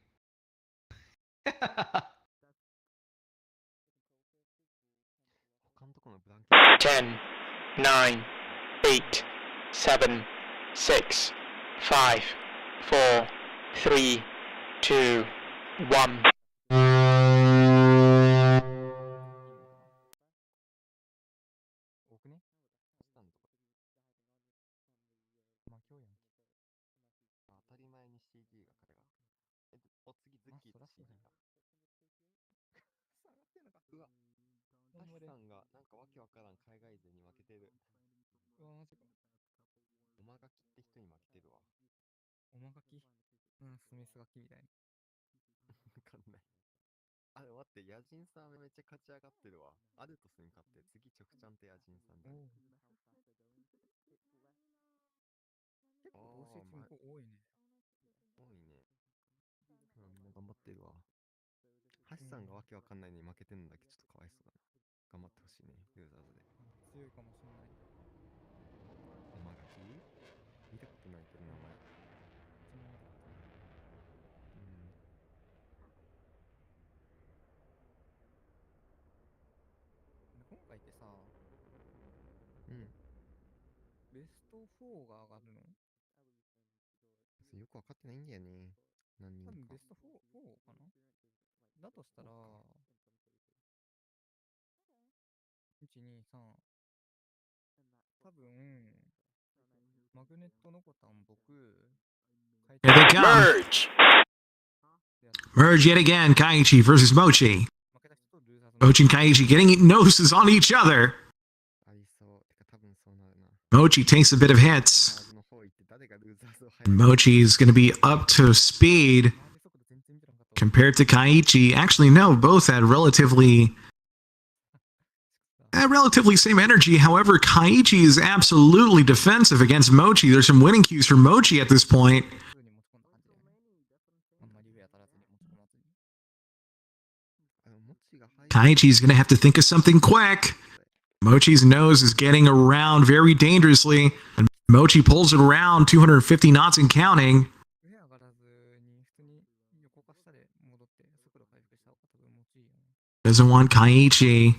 10, 9, 8, 7, 6, 5, 4, 3, 2, 1. うわ、ハシさんがなんかわけわからん海外勢に負けてる。うわ、マジか。おまがきって人に負けてるわ。おまがきうん、スミスがきみたいな。わかんない。あ、でも待って、野人さんめっちゃ勝ち上がってるわ。アルトスに勝って、次直ちゃんと野人さんじゃん。おお。結構同士チーム多いね。多いね。みんな頑張ってるわ。ハシさんがわけわかんないのに負けてんのだけちょっとかわいそうだな。頑張ってほしいね、ユーザーズで。強いかもしれない。おまがき見たことないけど名前。今回ってさ、ベスト4が上がるの？よくわかってないんだよね。何人か。多分ベスト 4かな？だとしたら、1、2、3。多分、マグネットのコタン僕、Here they come. Merge yet again. Kaiichi versus Mochi. Mochi and Kaiichi getting noses on each other. Mochi takes a bit of hits. Mochi is going to be up to speed compared to Kaiichi. Actually, no, both had relatively same energy. However, Kaiichi is absolutely defensive against Mochi. There's some winning cues for Mochi at this point. Kaiichi's going to have to think of something quick. Mochi's nose is getting around very dangerously, and Mochi pulls it around 250 knots and counting. Doesn't want Kaiichi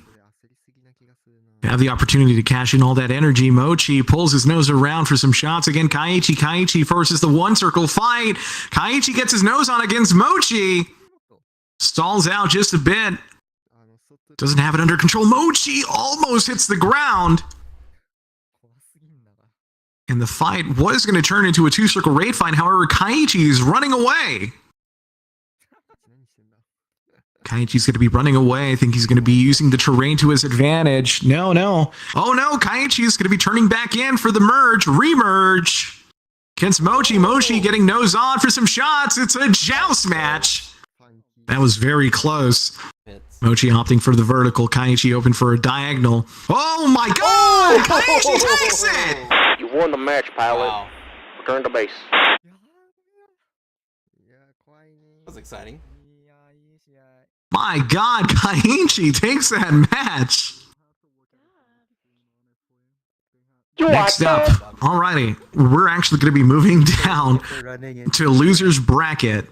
to have the opportunity to cash in all that energy. Mochi pulls his nose around for some shots again. Kaiichi forces the one circle fight. Kaiichi gets his nose on against Mochi. Stalls out just a bit. Doesn't have it under control. Mochi almost hits the ground. And the fight was going to turn into a two-circle raid fight. However, Kaiichi is running away. Kaiichi's going to be running away. I think he's going to be using the terrain to his advantage. No. Oh no, Kaiichi's going to be turning back in for the merge. Remerge. Against Mochi. Mochi getting nose on for some shots. It's a joust match. That was very close. Mochi opting for the vertical. Kaiichi open for a diagonal. Oh my god! Kaiichi takes it! You won the match, pilot. Wow. Return to base. That was exciting. My god, Kaiichi takes that match. Next up, alrighty, we're actually going to be moving down to loser's bracket.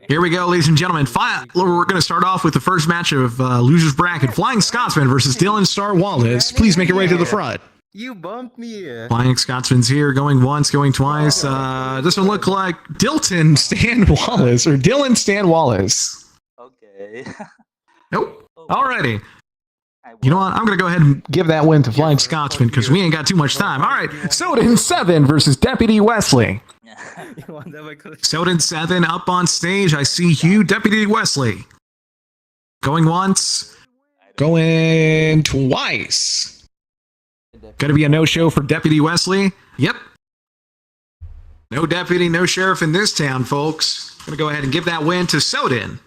Here we go, ladies and gentlemen. We're going to start off with the first match of loser's bracket: Flying Scotsman versus Dylan Star Wallace. Please make your way to the front. You bumped me. Flying Scotsman's here, going once, going twice. This will look like Dylan Stan Wallace. Okay. Nope. Alrighty. You know what? I'm going to go ahead and give that win to Flying Scotsman because we ain't got too much time. All right. Soden 7 versus Deputy Wesley. Soden 7 up on stage. I see you, Deputy Wesley. Going once. Going twice. Gonna be a no-show for Deputy Wesley. Yep. No deputy, no sheriff in this town, folks. Gonna go ahead and give that win to Soden.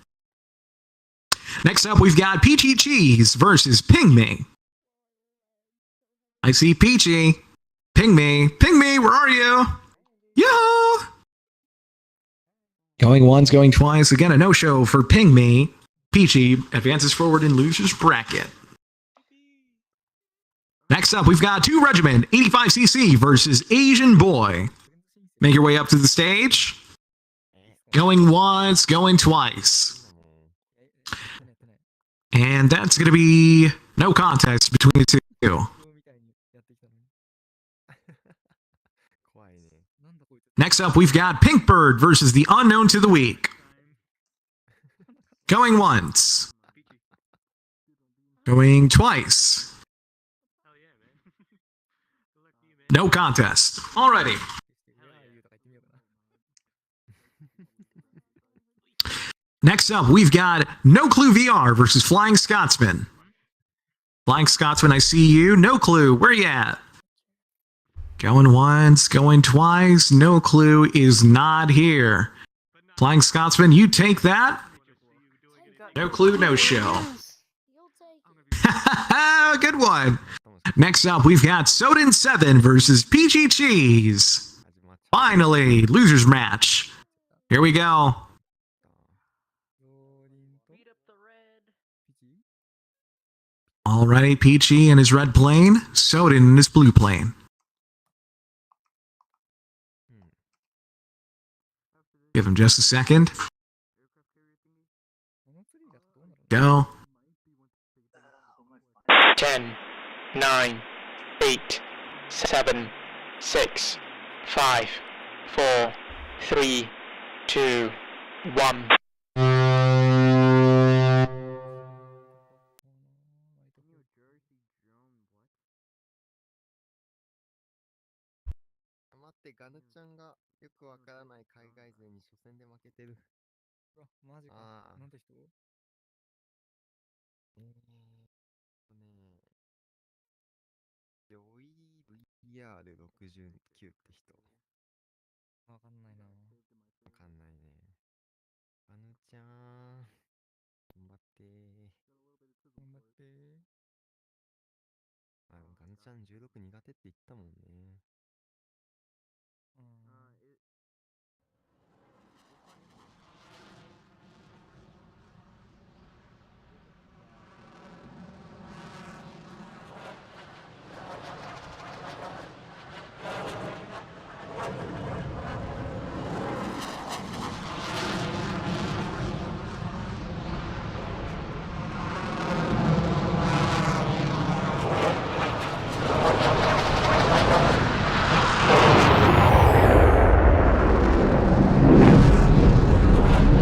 Next up, we've got Peachy Cheese versus Ping Me. I see Peachy. Ping Me, where are you? Yoo! Going once, going twice. Again, a no-show for Ping Me. Peachy advances forward in loser's bracket. Next up, we've got 2 Regiment, 85cc versus Asian Boy. Make your way up to the stage. Going once, going twice. And that's going to be no contest between the two. Next up, we've got Pinkbird versus the Unknown to the Weak. Going once. Going twice. No contest. Alrighty. Next up, we've got No Clue VR versus Flying Scotsman. Flying Scotsman, I see you. No Clue, where you at? Going once, going twice. No Clue is not here. Flying Scotsman, you take that. No Clue, no show. Good one. Next up, we've got Soden7 versus Peachy Cheese. Finally, losers match. Here we go. All right, Peachy in his red plane, Soden in his blue plane. Give him just a second. Go. 10, 9, 8, 7, 6, 5, 4, 3, 2, 1.ガヌちゃんがよくわからない海外勢に初戦で負けてる。マジか。なんて人？ジョイ VR69 って人。わかんないな。わかんないね。ガヌちゃん、頑張ってー。頑張ってー。ガヌちゃん16苦手って言ったもんね。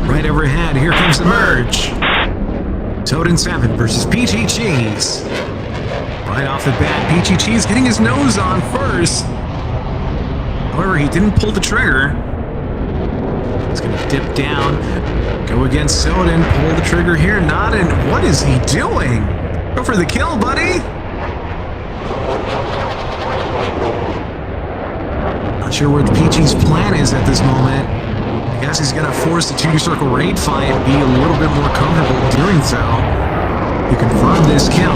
Right overhead, here comes the merge. Soden7 versus Peachy Cheese. Right off the bat, Peachy Cheese getting his nose on first. However, he didn't pull the trigger. He's going to dip down, go against Soden, pull the trigger here. Not in. What is he doing? Go for the kill, buddy. Not sure what Peachy's plan is at this moment. I guess he's going to force the two-circle raid fight and be a little bit more comfortable doing so. To confirm this kill.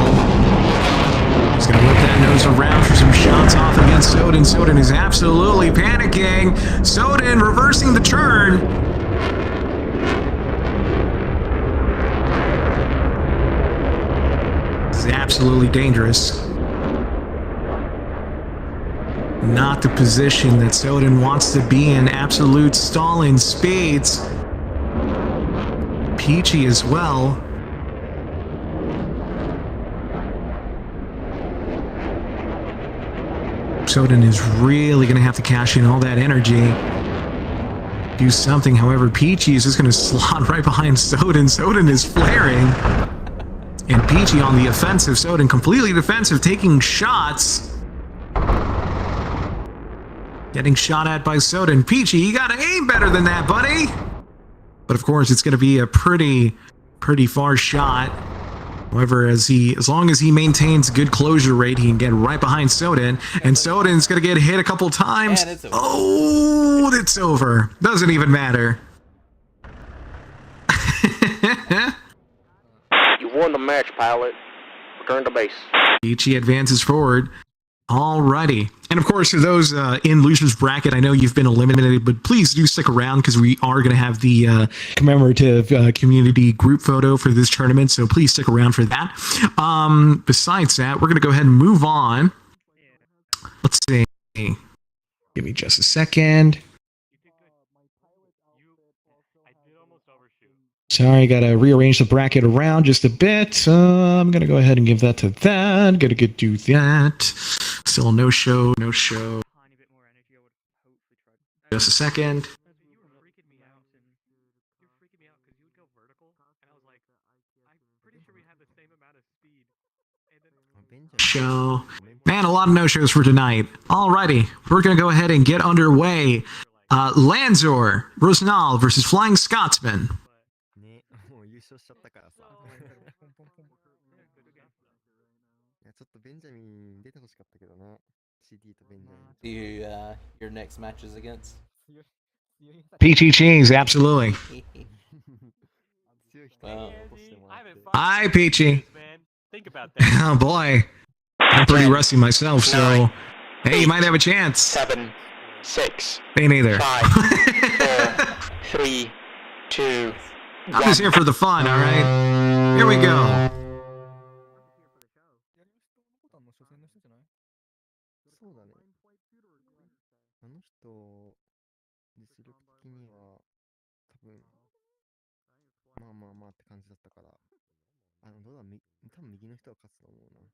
He's going to whip that nose around for some shots off against Soden. Soden is absolutely panicking. Soden reversing the turn. This is absolutely dangerous. Not the position that Soden wants to be in. Absolute stall in spades. Peachy as well. Soden is really going to have to cash in all that energy. Do something. However, Peachy is just going to slot right behind Soden. Soden is flaring. And Peachy on the offensive. Soden completely defensive, taking shots. Getting shot at by Soden. Peachy, you gotta aim better than that, buddy! But of course, it's gonna be a pretty far shot. However, as long as he maintains good closure rate, he can get right behind Soden. And Soden's gonna get hit a couple times. It's over. Oh, it's over. Doesn't even matter. You won the match, pilot. Return to base. Peachy advances forward. Alrighty. And of course, for those in losers bracket, I know you've been eliminated, but please do stick around because we are going to have the commemorative community group photo for this tournament. So please stick around for that. Besides that, we're going to go ahead and move on. Let's see. Give me just a second. Sorry, gotta rearrange the bracket around just a bit. I'm gonna go ahead and give that to that. Gotta do that. Still no show. Just a second. Show. Man, a lot of no-shows for tonight. Alrighty, we're gonna go ahead and get underway. Lanzor, Rosnal versus Flying Scotsman. 勝しちゃったからさ。ポンポンポン。いや、ちょっとベンジャミン出てほしかったけどね。CD とベンジャミン。Do you, your next matches against? Peachy Cheese, absolutely. 強い人 Wow. を落としてもらって。 Hi, Peachy. Think about that. Oh boy, I'm pretty rusty myself, so hey, you might have a chance. 7, 6, Me neither. 5, 4, 3, 2, I'm just here for the fun, all right? Here we go. やりましたのこと初戦の人じゃない？そうだね。あの人、実力的には、多分、まあまあまあって感じだったから、どうだ、多分右の人は勝つと思うな。う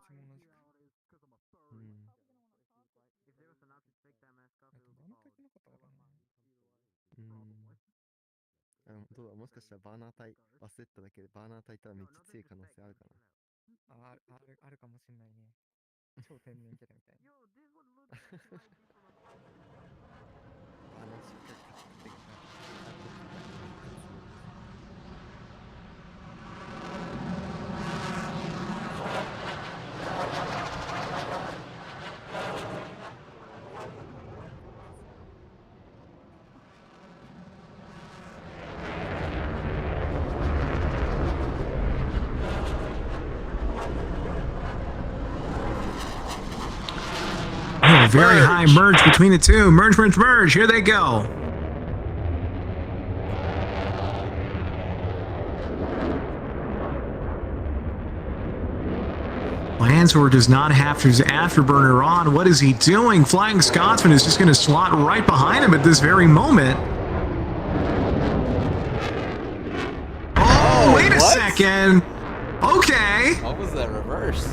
ちも同じく。うん。バナータイプなかったからな。どうだ、もしかしたらバーナー隊忘れてただけで、バーナー隊いたらめっちゃ強い可能性あるかな。あるかもしんないね。超天然キャラみたいな。バーナーしっかり勝ってOh, very high merge between the two. Merge, merge, merge. Here they go. Lansor does not have his afterburner on. What is he doing? Flying Scotsman is just going to slot right behind him at this very moment. Oh, wait a second. Okay. What was that reverse?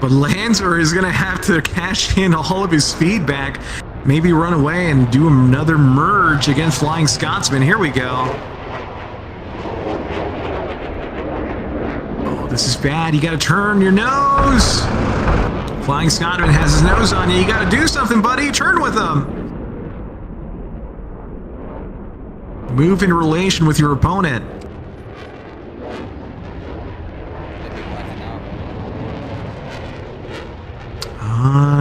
But Lansor is going to have to cash in all of his speed back. Maybe run away and do another merge against Flying Scotsman. Here we go. Oh, this is bad. You got to turn your nose. Flying Scotsman has his nose on you. You got to do something, buddy. Turn with him. Move in relation with your opponent.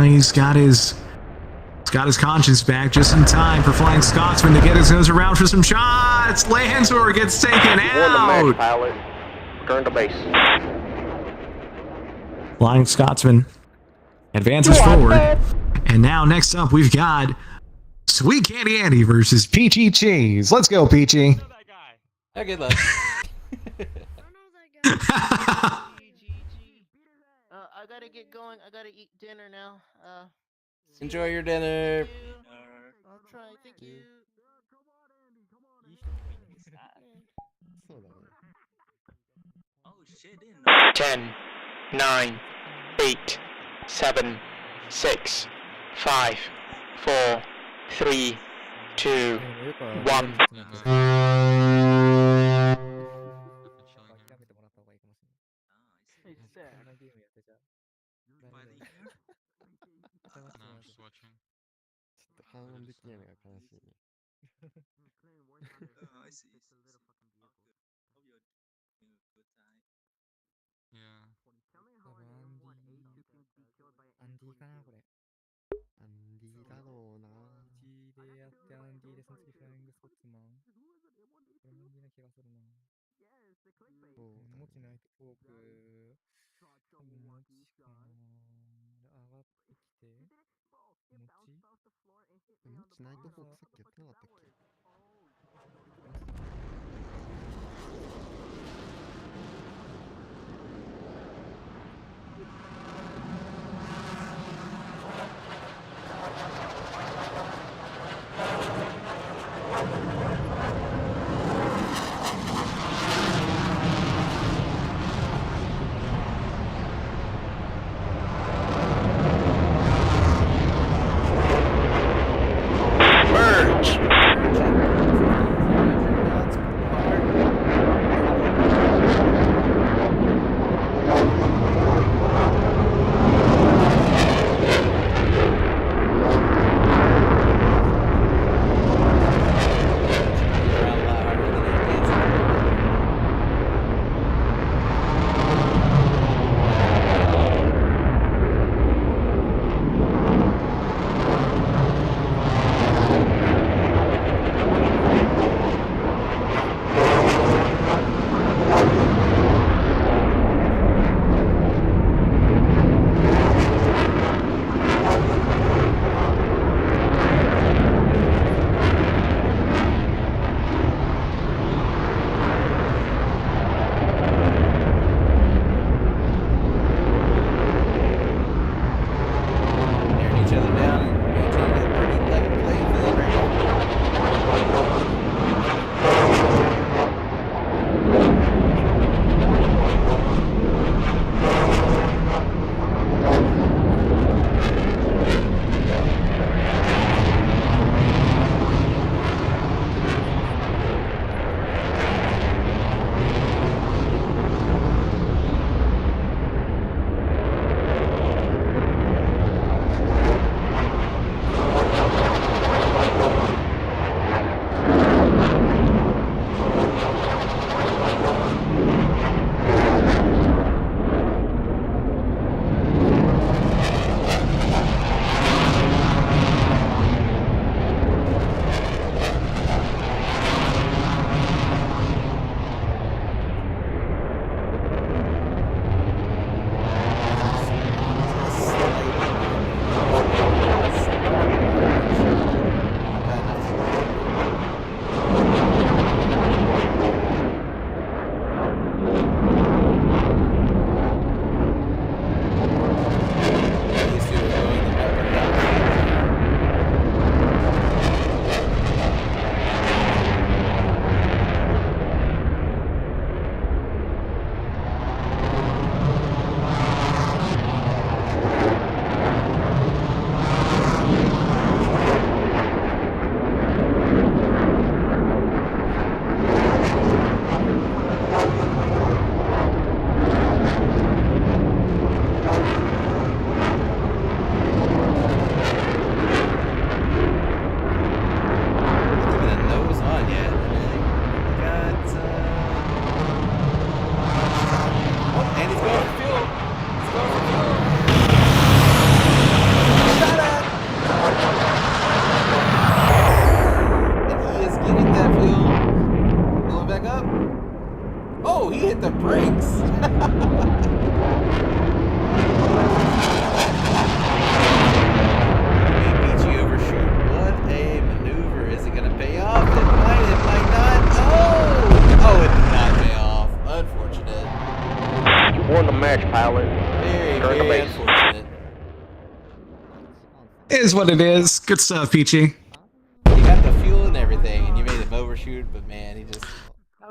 He's got his conscience back just in time for Flying Scotsman to get his nose around for some shots. Lansor gets taken Won the match, out. pilot. Return to base. Flying Scotsman advances forward. And now next up we've got Sweet Candy Andy versus Peachy Cheese. Let's go, Peachy. Okay, luck. I gotta get going. I gotta eat dinner now. Enjoy your dinner. I'll try. Thank you. そうだね。 10, 9, 8, 7, 6, 5, 4, 3, 2, 1. 諦めてもらった方がいいかもしれない。こんなゲームやってじゃ。ちょっと反応できないのが悲しいね。多分アンディかなこれ。アンディだろうな。1でやってアンディでその次フライングスコッツマン。これもアンディな気がするな。持ちないとフォーク。多分持ちかな。上がってきて。持ちナイトフォークさっきやってなかったっけ？Merge. PG overshoot. What a maneuver. Is it going to pay off? It might not. Oh, it did not pay off. Unfortunate. You won the match, pilot. Very unfortunate. Is what it is. Good stuff, Peachy. You got the fuel and everything, and you made him overshoot, but man, he just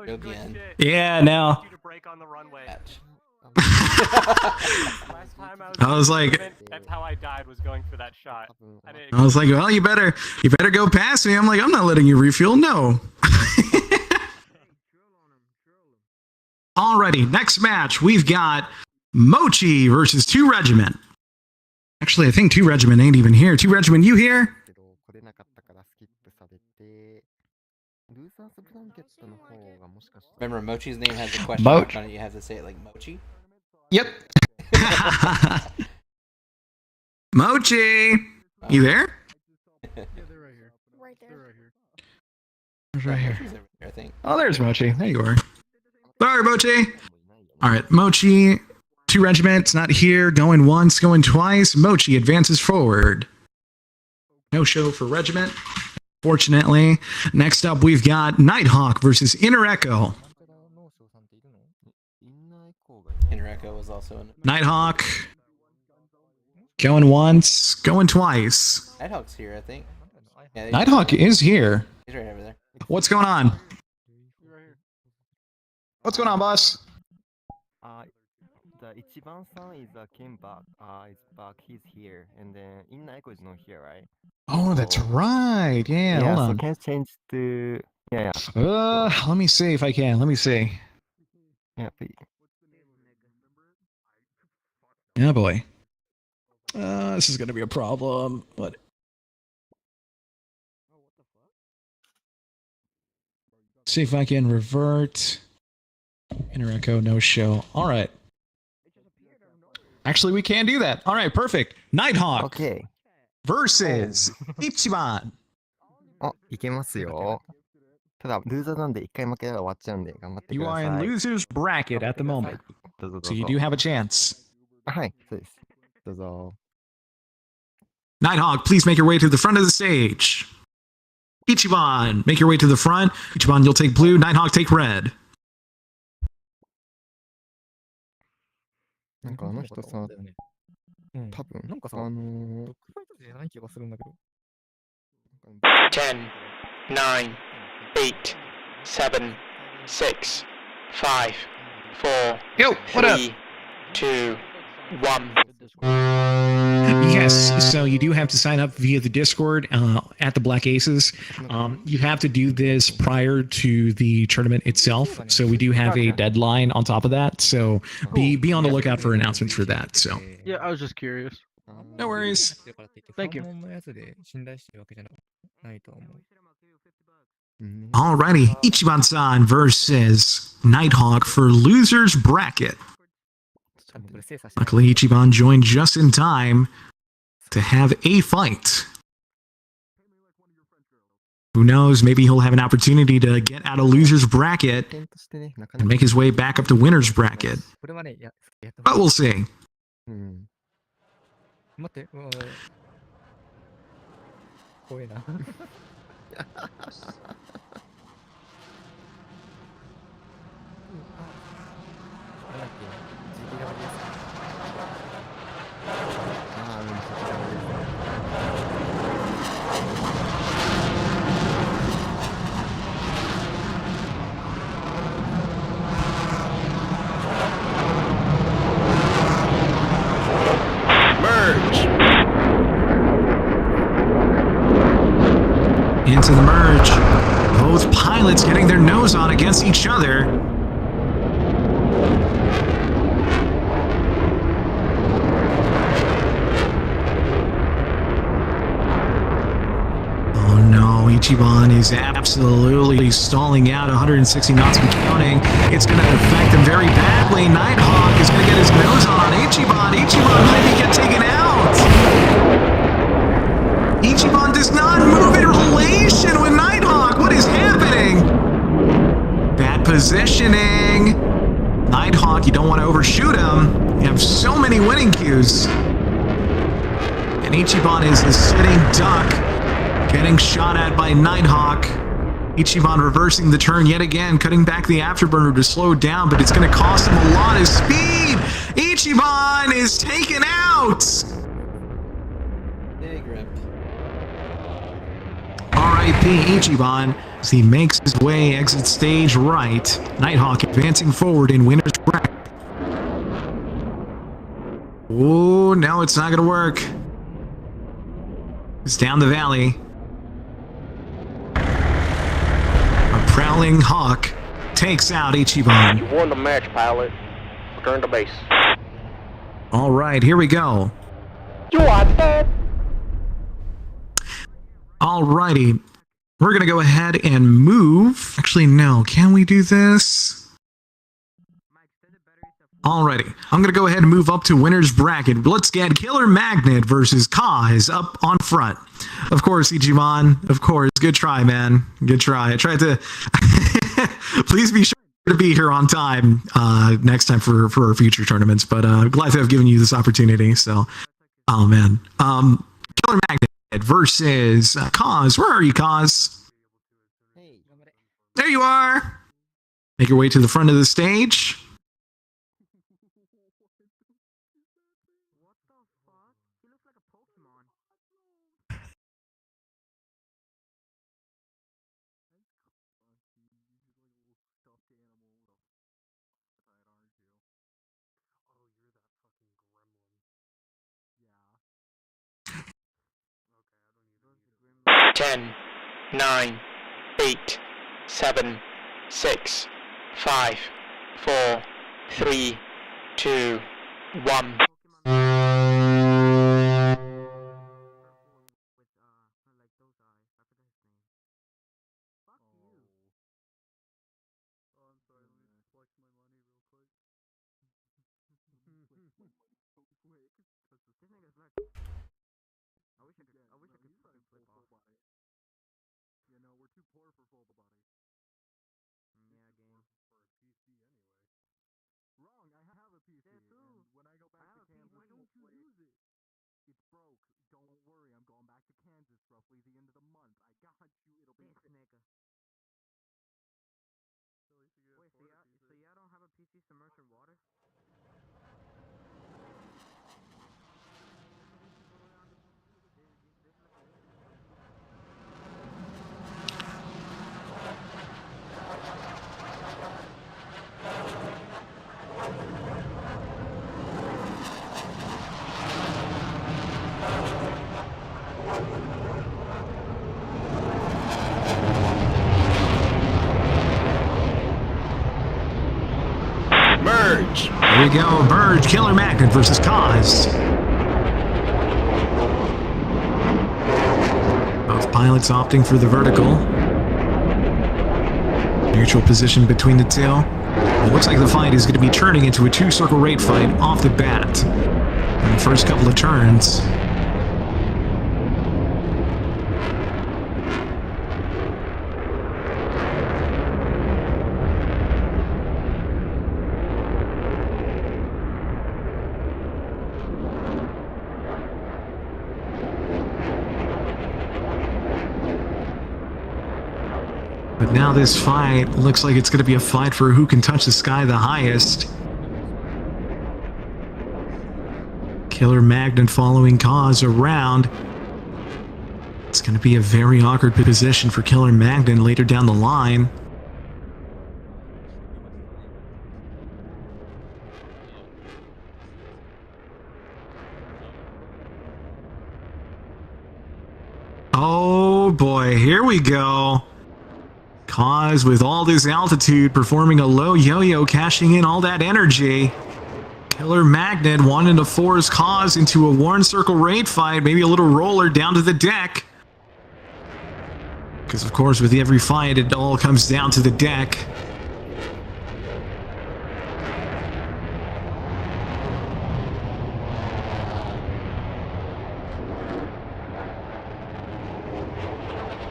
go again. Yeah, now. Last time I was like, that's how I died, was going for that shot. I was like, well, you better go past me. I'm like, I'm not letting you refuel. No. Alrighty, next match we've got Mochi versus 2 Regiment. Actually, I think 2 Regiment ain't even here. 2 Regiment, you here? Remember, Mochi's name has a question mark on it. You have to say it like Mochi. Yep. Mochi, you there? Yeah, they're right here. Right there. They're right here. Who's right here? Mochi's over there, I think. Oh, there's Mochi. There you are. Sorry, Mochi. All right, Mochi, 2 Regiment, not here. Going once, going twice. Mochi advances forward. No show for Regiment. Fortunately, next up we've got Nighthawk versus Inner Echo. Inner Echo was also in. Nighthawk going once, going twice. Nighthawk's here, I think. Yeah, Nighthawk is here. He's right over there. What's going on? What's going on, boss? The Ichiban-san is came back. Is back. He's here, and then Inna Echo is not here, right? Oh, that's right. Yeah, hold So on. can I change to yeah. Let me see if I can. Let me see. Yeah, please. Yeah, boy. This is gonna be a problem. What? See if I can revert. Inner Echo, no show. All right. Actually, we can do that. All right, perfect. Nighthawk Okay. versus Ichiban. いけますよ。ただ、ルーザーなんで一回負けたら終わっちゃうんで、頑張ってく You だ are さ in い。 loser's bracket at the moment, どうぞど so う you ぞ。 do have a chance. はい、そうです。どうぞ。 Nighthawk, please make your way to the front of the stage. Ichiban, make your way to the front. Ichiban, you'll take blue. Nighthawk, take red. なんかあの人さ、多分、なんかさ、ドッグファイトじゃない気がするんだけど。 10, 9, 8, 7, 6, 5, 4, Yo, what up? 3, 2, 1. Yes, so you do have to sign up via the Discord at the Black Aces. You have to do this prior to the tournament itself, so we do have a deadline on top of that. So be on the lookout for announcements for that. So Yeah, I was just curious. no worries. Thank you. のやつで信頼してるわけじゃないと思う。 Alrighty, Ichiban-san versus Nighthawk for losers bracket. Luckily, Ichiban joined just in time to have a fight. Who knows, maybe he'll have an opportunity to get out of loser's bracket 点としてね、なか and な make か。 his way back up to winner's bracket. これはね、やって But we'll see. うん。待って、怖えな。ああ、うん、そちらです。 Merge. Into the merge. Both pilots getting their nose on against each other. Oh no, Ichiban is absolutely stalling out 160 knots and counting. It's going to affect him very badly. Nighthawk is going to get his nose on Ichiban. Ichiban might get taken out. Ichiban does not move in relation with Nighthawk. What is happening? Bad positioning. Nighthawk, you don't want to overshoot him. You have so many winning queues. And Ichiban is the sitting duck, getting shot at by Nighthawk. Ichiban reversing the turn yet again, cutting back the afterburner to slow down, but it's going to cost him a lot of speed. Ichiban is taken out. Hey, Grimp. R.I.P. Ichiban as he makes his way exit stage right. Nighthawk advancing forward in winner's bracket. Oh, no, it's not going to work. It's down the valley. A prowling hawk takes out Ichiban. You won the match, pilot. Return to base. All right, here we go. You want that? All righty. We're going to go ahead and move. Actually, no. Can we do this? Alrighty, I'm going to go ahead and move up to winner's bracket. Let's get Killer Magnet versus Kaz up on front. Of course, Ichiban. Of course. Good try, man. Good try. I tried to... Please be sure to be here on time next time for our future tournaments. But glad to have given you this opportunity. So, oh, man. Killer Magnet versus Kaz. Where are you, Kaz? Hey. There you are. Make your way to the front of the stage. Ten, 9, 8, 7, 6, 5, 4, 3, 2, 1. Here we go. Merge. Killer Magnet versus Kaz. Both pilots opting for the vertical. Neutral position between the two. It looks like the fight is going to be turning into a two-circle rate fight off the bat. In the first couple of turns. But now this fight looks like it's going to be a fight for who can touch the sky the highest. Killer Magnet following Kaz around. It's going to be a very awkward position for Killer Magnet later down the line. Oh boy, here we go. Kaz with all this altitude performing a low yo-yo, cashing in all that energy. Killer Magnet wanting to force Kaz into a Warren Circle raid fight, maybe a little roller down to the deck. Because of course with every fight it all comes down to the deck.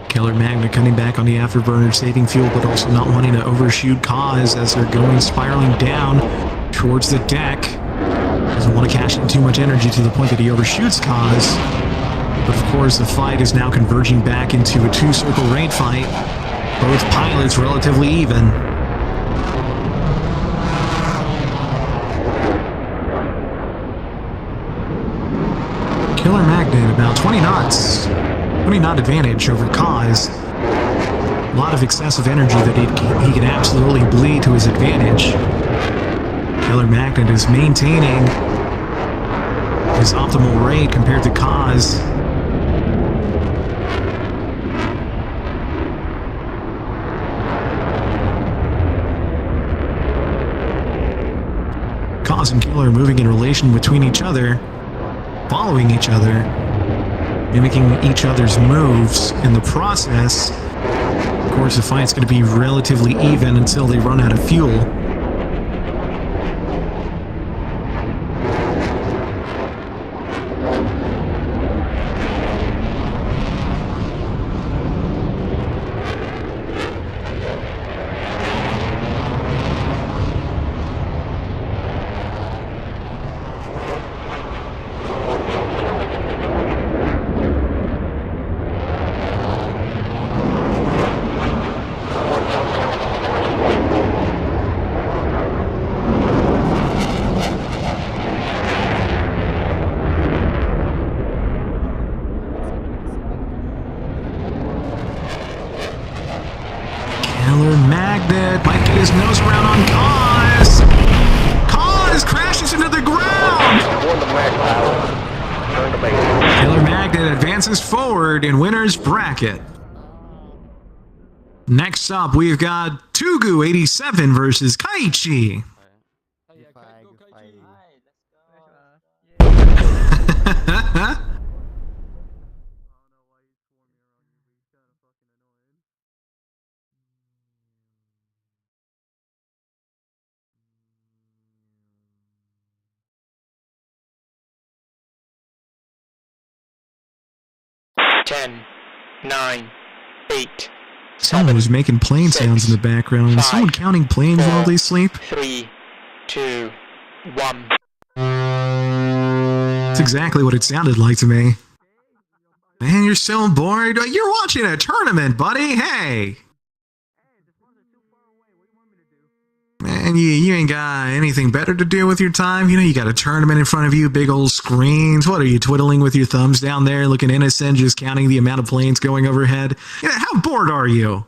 Killer Magnet cutting back on the afterburner, saving fuel, but also not wanting to overshoot Kaz as they're going spiraling down. towards the deck. Doesn't want to cash in too much energy to the point that he overshoots Kaz. But of course, the fight is now converging back into a two-circle raid fight. Both pilots relatively even. Killer Magnet about 20 knots. 20 knot advantage over Kaz. A lot of excessive energy that he can absolutely bleed to his advantage. Killer Magnet is maintaining his optimal rate compared to Kaz. Kaz and Killer moving in relation between each other, following each other, mimicking each other's moves in the process. Of course, the fight's going to be relatively even until they run out of fuel. Killer Magnet might get his nose around on Kaz. Kaz crashes into the ground. Killer Magnet advances forward in winner's bracket. Next up, we've got Tugu 87 versus Kaiichi. Ten, 9, 8. Someone was making plane sounds in the background. Is someone counting planes while they sleep? 3, 2, 1. That's exactly what it sounded like to me. Man, you're so bored. You're watching a tournament, buddy. Hey. Man, you ain't got anything better to do with your time. You know, you got a tournament in front of you, big old screens. What are you twiddling with your thumbs down there, looking innocent, just counting the amount of planes going overhead? You know, how bored are you?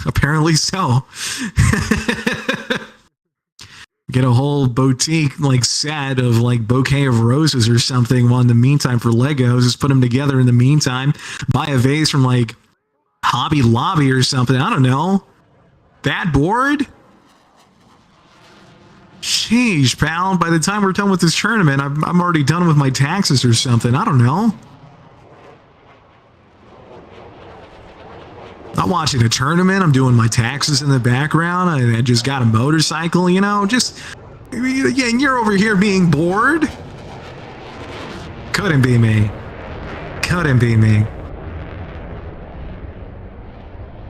Apparently so. Get a whole boutique set of bouquet of roses or something in the meantime for Legos. Just put them together in the meantime. Buy a vase from Hobby Lobby or something. I don't know. That bored? Sheesh, pal. By the time we're done with this tournament, I'm already done with my taxes or something. I don't know. Not watching a tournament. I'm doing my taxes in the background. I just got a motorcycle, you know. Just, yeah, and you're over here being bored? Couldn't be me. Couldn't be me.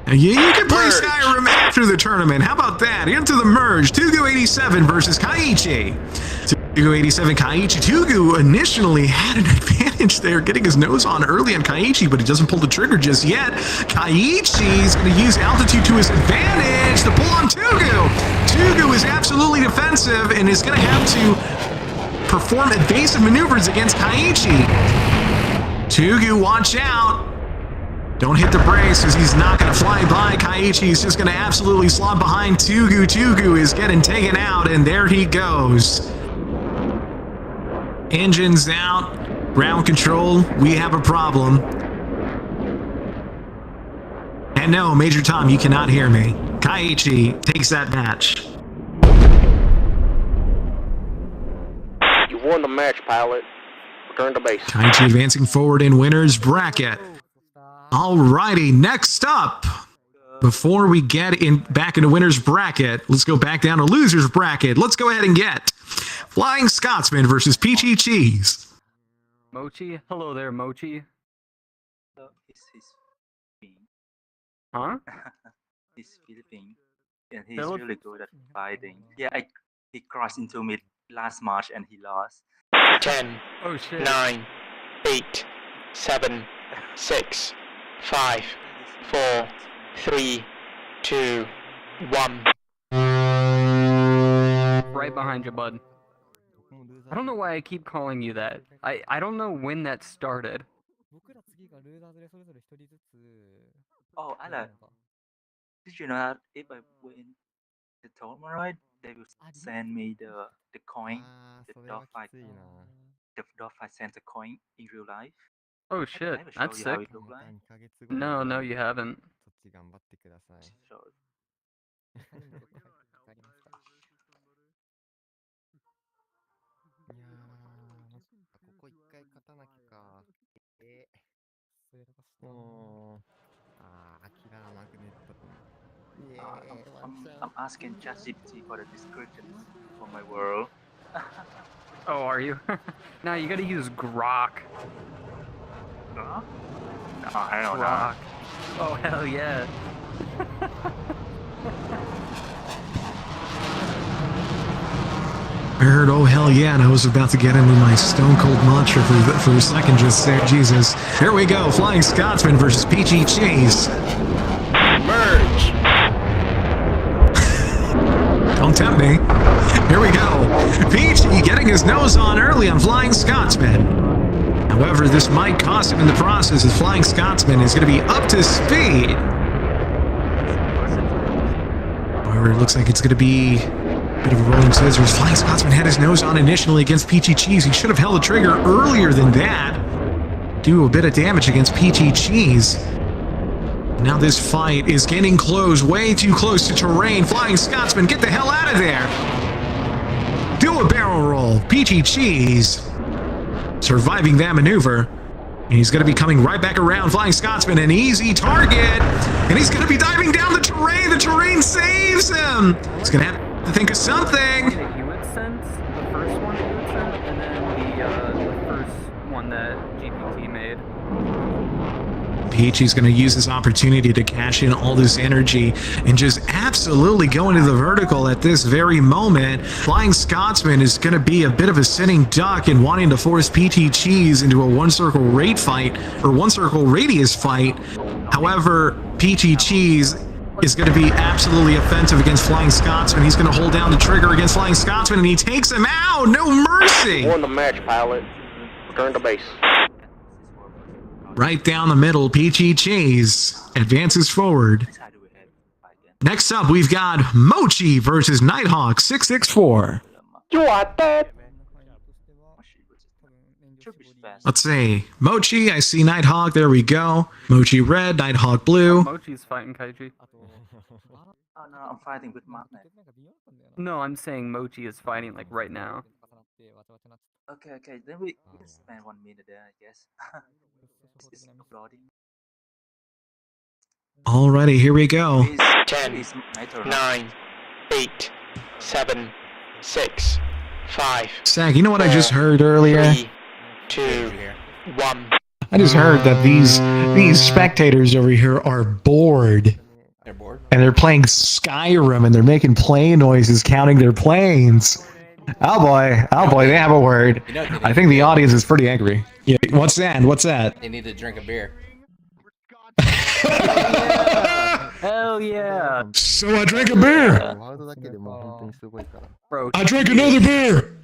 You can play Skyrim after the tournament. How about that? Into the merge. Tugu 87 versus Kaiichi. Tugu 87, Kaiichi. Tugu initially had an advantage there, getting his nose on early on Kaiichi, but he doesn't pull the trigger just yet. Kaiichi's going to use altitude to his advantage to pull on Tugu. Tugu is absolutely defensive and is going to have to perform evasive maneuvers against Kaiichi. Tugu, watch out. Don't hit the brakes because he's not going to fly by. Kaiichi's just going to absolutely slot behind Tugu. Tugu is getting taken out, and there he goes. Engines out. Ground control. We have a problem. And no, Major Tom, you cannot hear me. Kaiichi takes that match. You won the match, pilot. Return to base. Kaiichi advancing forward in winner's bracket. Alrighty, next up, before we get back into winner's bracket, let's go back down to loser's bracket. Let's go ahead and get Flying Scotsman versus Peachy Cheese. Mochi? Hello there, Mochi. Huh? He's Philippine, and he's really good at fighting. Yeah, he crossed into me last March and he lost. 10, Oh shit. 9, 8, 7, 6, 5, 4, 3, 2, 1. Right behind you, bud. I don't know why I keep calling you that. I don't know when that started. Oh, Alan, did you know that if I win the tournament, they will send me the coin, the Dogfight. The Dogfight sends a coin in real life. Oh I shit, will show that's you how sick. it look like. No, you haven't. So, いやー、ここ一回勝たなきゃか。もう、アキラマグネット。I'm asking ChatGPT for the descriptions for my world. Oh, are you? Now you gotta use grok. Huh? No, I don't know. Grok. Oh, hell yeah. I heard, oh hell yeah, and I was about to get into my Stone Cold mantra for a second, just say, Jesus. Here we go, Flying Scotsman versus Peachy Cheese. Merge! Don't tempt me. Here we go. Peachy getting his nose on early on Flying Scotsman. However, this might cost him in the process as Flying Scotsman is going to be up to speed. However, it looks like it's going to be a bit of a rolling scissors. Flying Scotsman had his nose on initially against Peachy Cheese. He should have held the trigger earlier than that. Do a bit of damage against Peachy Cheese. Now this fight is getting close, way too close to terrain. Flying Scotsman, get the hell out of there! Do a barrel roll. Peachy Cheese surviving that maneuver. And he's going to be coming right back around. Flying Scotsman, an easy target. And he's going to be diving down the terrain. The terrain saves him. He's going to have to think of something. You would sense the first one you would sense, and then the first one that GPT made. Peachy's going to use this opportunity to cash in all this energy and just absolutely go into the vertical at this very moment. Flying Scotsman is going to be a bit of a sitting duck and wanting to force Peachy Cheese into a one-circle rate fight, or one-circle radius fight. However, Peachy Cheese is going to be absolutely offensive against Flying Scotsman. He's going to hold down the trigger against Flying Scotsman, and he takes him out. No mercy. Won the match, pilot. Return to base. Right down the middle, Peachy Cheese advances forward. Next up, we've got Mochi versus Nighthawk 664. You are dead. Let's see. Mochi, I see Nighthawk. There we go. Mochi red, Nighthawk blue. Mochi's fighting Kaiji. Oh no, I'm fighting with Magnet. No, I'm saying Mochi is fighting like right now. Okay, then we can spend 1 minute there, I guess. It's uploading. Alrighty, here we go. 10, 9, 8, 7, 6, 5. Zach, you know what I just heard earlier? 3, 2, 1. I just heard that these spectators over here are bored. They're bored? And they're playing Skyrim and they're making plane noises, counting their planes. Oh boy, they have a word. I think the audience is pretty angry. Yeah, what's that? They need to drink a beer. Hell yeah! So I drank a beer! Bro, I drank another beer!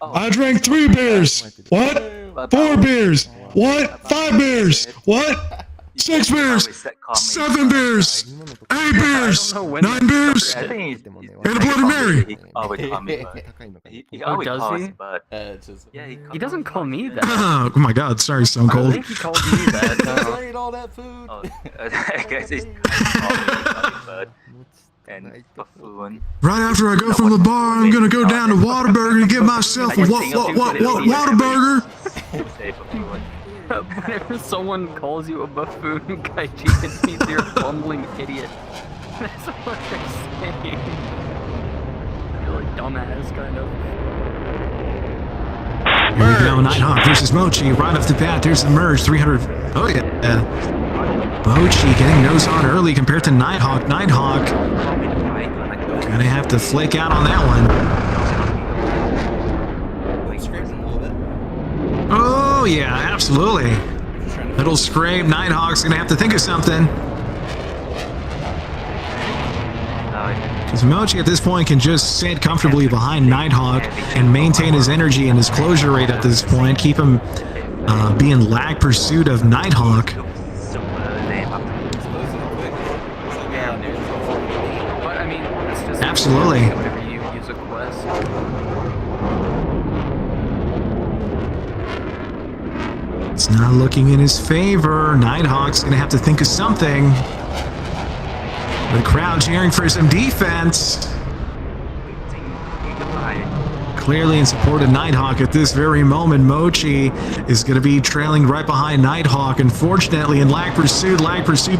I drank 3 beers! What? 4 beers! What? 5 beers! What? 6 beers! 7 beers! 8 beers! 9 beers! I think And a Bloody Mary! He always call me, he always does calls, he? but Just, yeah, He doesn't call me that. Oh my god, sorry, Stone I Cold. think he called me that. I ate all that food. oh, I guess he's calling me but and buffoon. Right after I go from the bar, I'm gonna go down to Whataburger and get myself a Whataburger! Say buffoon. Whenever someone calls you a buffoon, Kaiji, it means you're a bumbling idiot. That's what they're saying. You're like dumbass, kind of. Here we go, Nighthawk versus Mochi. Right off the bat, there's the merge. 300. Oh yeah. Mochi getting nose on early compared to Nighthawk. Nighthawk gonna have to flake out on that one. Oh yeah, absolutely. Little scrape. Nighthawk's gonna have to think of something. Because Mochi at this point can just sit comfortably behind Nighthawk and maintain his energy and his closure rate at this point. Keep him being lag pursuit of Nighthawk. Absolutely. Whenever you use a quest. It's not looking in his favor. Nighthawk's gonna have to think of something. The crowd cheering for some defense. Clearly in support of Nighthawk at this very moment. Mochi is going to be trailing right behind Nighthawk. Unfortunately, in lag pursuit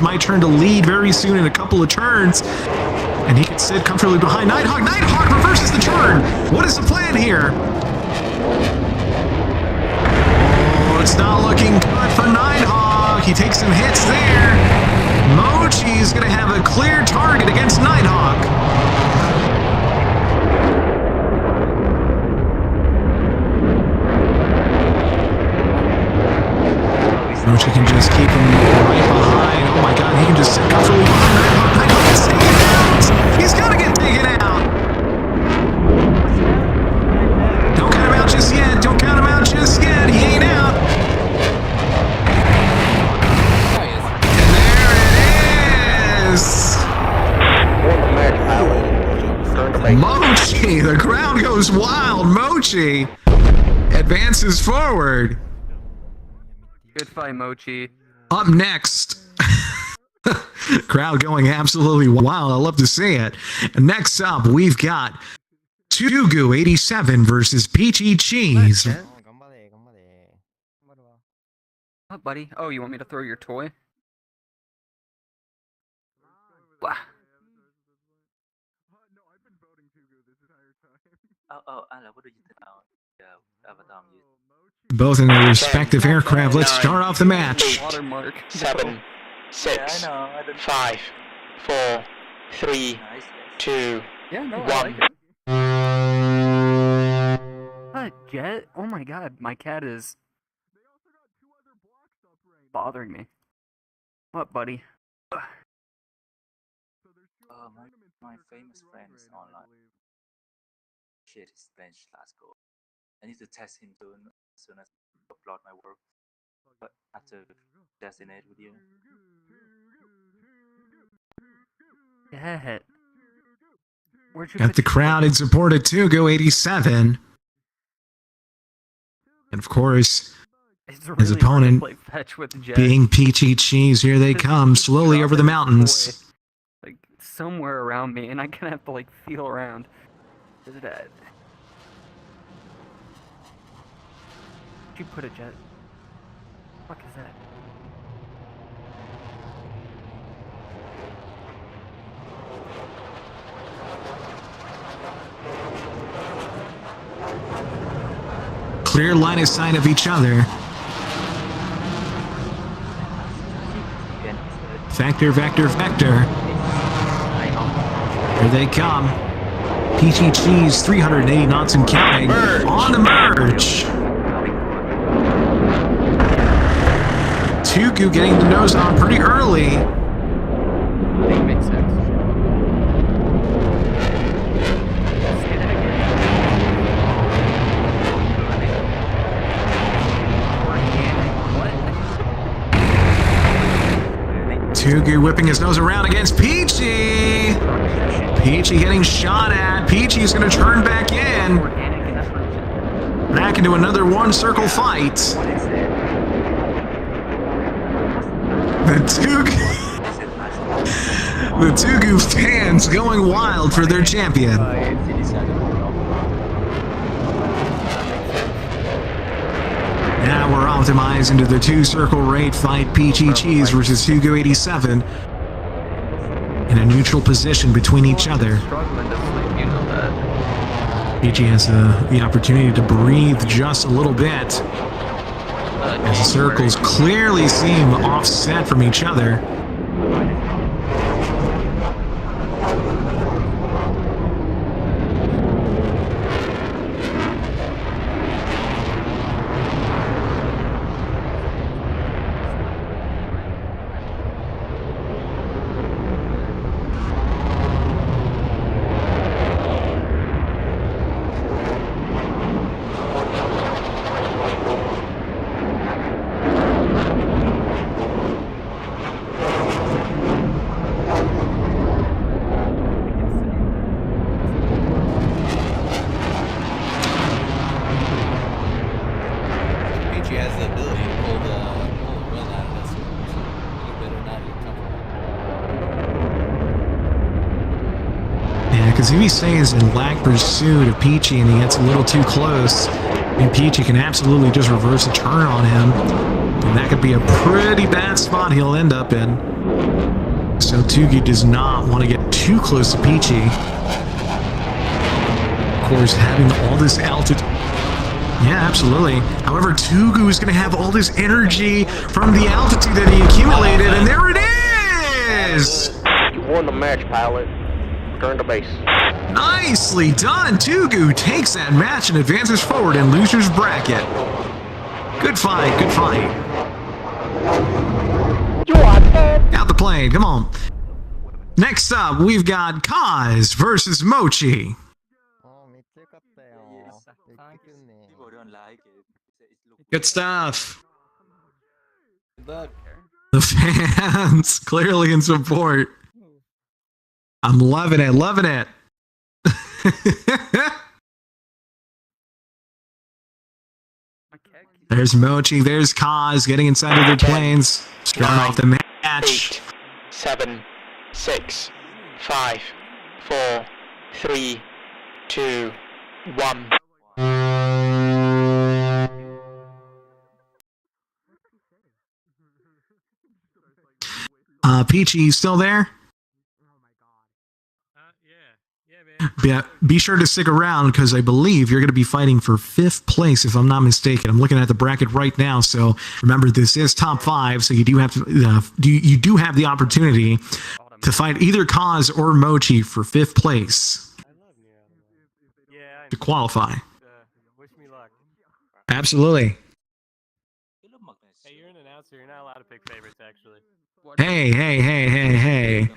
might turn to lead very soon in a couple of turns. And he can sit comfortably behind Nighthawk. Nighthawk reverses the turn. What is the plan here? Oh, it's not looking good for Nighthawk. He takes some hits there. Mochi is going to have a clear target against Nighthawk. Mochi can just keep him right behind. Oh my god, he can just sit comfortably behind Nighthawk. Nighthawk gets taken out! He's got to get taken out! Don't count him out just yet. Don't count him out just yet. He ain't out. And there it is! Mochi! The crowd goes wild. Mochi advances forward. Good fight, Mochi. Up next, crowd going absolutely wild. I love to see it. And next up, we've got Tugu87 versus Peachy Cheese. What, buddy? Oh, you want me to throw your toy? Wow. Ala, what do you think about the Avatar music? Both in their respective aircraft. Let's start off the match. 7, 6, 5, 4, 3, 2, 1. Jet? Oh my god, my cat is bothering me. What, buddy? My famous friend is online. Shit, his bench last goal. I need to test him soon as soon as I upload my work. But after designate with you. Yeah. Where'd you Got the crowd in support of Tugu87. And of course, his opponent being Peachy Cheese. Here they come, slowly over the mountains. Like, somewhere around me, and I'm gonna have to, like, feel around. Where's it at? Did you put a jet? What the fuck is that? Clear line of sight of each other. Vector, vector, vector. Here they come. Peachy Cheese, 380 knots and counting. On the merge. Tugu getting the nose on pretty early. Makes sense. Tugu whipping his nose around against Peachy. Peachy getting shot at. Peachy's going to turn back in. Back into another one-circle fight. The Tugu fans going wild for their champion. Now we're optimized into the two-circle raid fight. Peachy Cheese versus Tugu87 in a neutral position between each other. Peachy has the opportunity to breathe just a little bit. As the circles clearly seem offset from each other. Because if he stays in lag pursuit of Peachy and he gets a little too close, and Peachy can absolutely just reverse a turn on him, and that could be a pretty bad spot he'll end up in. So Tugu does not want to get too close to Peachy. Of course, having all this altitude... Yeah, absolutely. However, Tugu is going to have all this energy from the altitude that he accumulated, and there it is! You won the match, pilot. Return to base. Nicely done! Tugu takes that match and advances forward in loser's bracket. Good fight, good fight. Out the plane, come on. Next up, we've got Kaz versus Mochi. Good stuff. The fans clearly in support. I'm loving it, loving it. There's Mochi, there's Kaz getting inside of their planes. Starting off the match. 8, 7, 6, 5, 4, 3, 2, 1. Peachy, you still there? Yeah, be sure to stick around because I believe you're going to be fighting for 5th place, if I'm not mistaken. I'm looking at the bracket right now, so remember this is top 5, so you do have to, you do have the opportunity to fight either Kaz or Mochi for 5th place to qualify. Wish me luck. Absolutely. Hey, you're an announcer. You're not allowed to pick favorites, actually. Hey.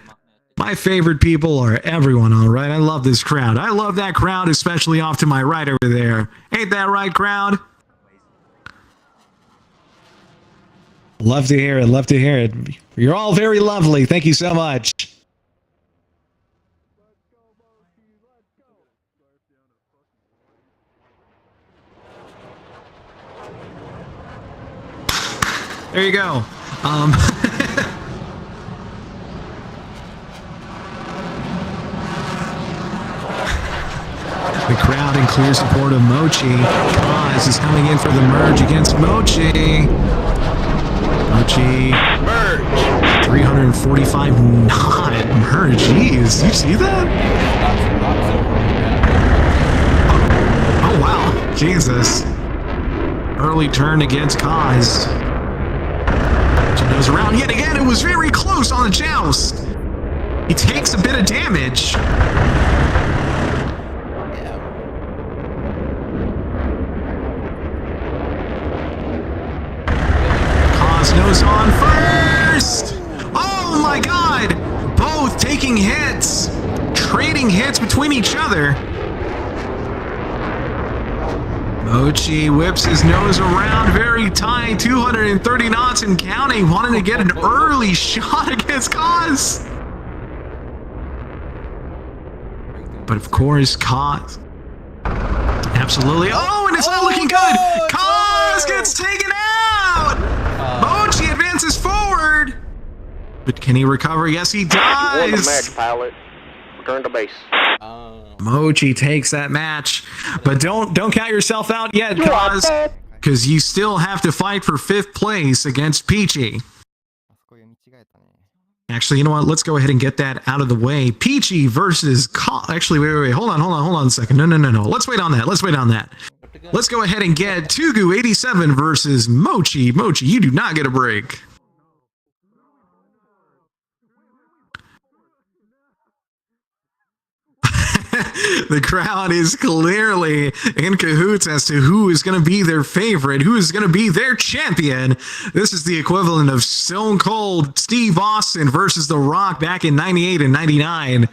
My favorite people are everyone, all right? I love this crowd. I love that crowd, especially off to my right over there. Ain't that right, crowd? Love to hear it. Love to hear it. You're all very lovely. Thank you so much. There you go. The crowd in clear support of Mochi. Kaz is coming in for the merge against Mochi. Mochi. Merge. 345 not merge. Jeez, you see that? Oh, wow. Jesus. Early turn against Kaz. Mochi goes around yet again. It was very close on the joust. He takes a bit of damage. Nose on first! Oh my god! Both taking hits! Trading hits between each other. Mochi whips his nose around very tight, 230 knots and counting, wanting to get an early shot against Kaz. But of course, Kaz. Absolutely. Oh, and it's not looking good! Kaz gets taken out! Mochi advances forward, but can he recover? Yes, he does. You won the match, pilot. Return to base. Mochi takes that match, but don't count yourself out yet, Kaz, because you still have to fight for 5th place against Peachy. Actually, you know what? Let's go ahead and get that out of the way. Peachy versus Actually, wait. Hold on a second. No. Let's wait on that. Let's go ahead and get Tugu87 versus Mochi. Mochi, you do not get a break. The crowd is clearly in cahoots as to who is going to be their favorite, who is going to be their champion. This is the equivalent of Stone Cold Steve Austin versus The Rock back in 98 and 99.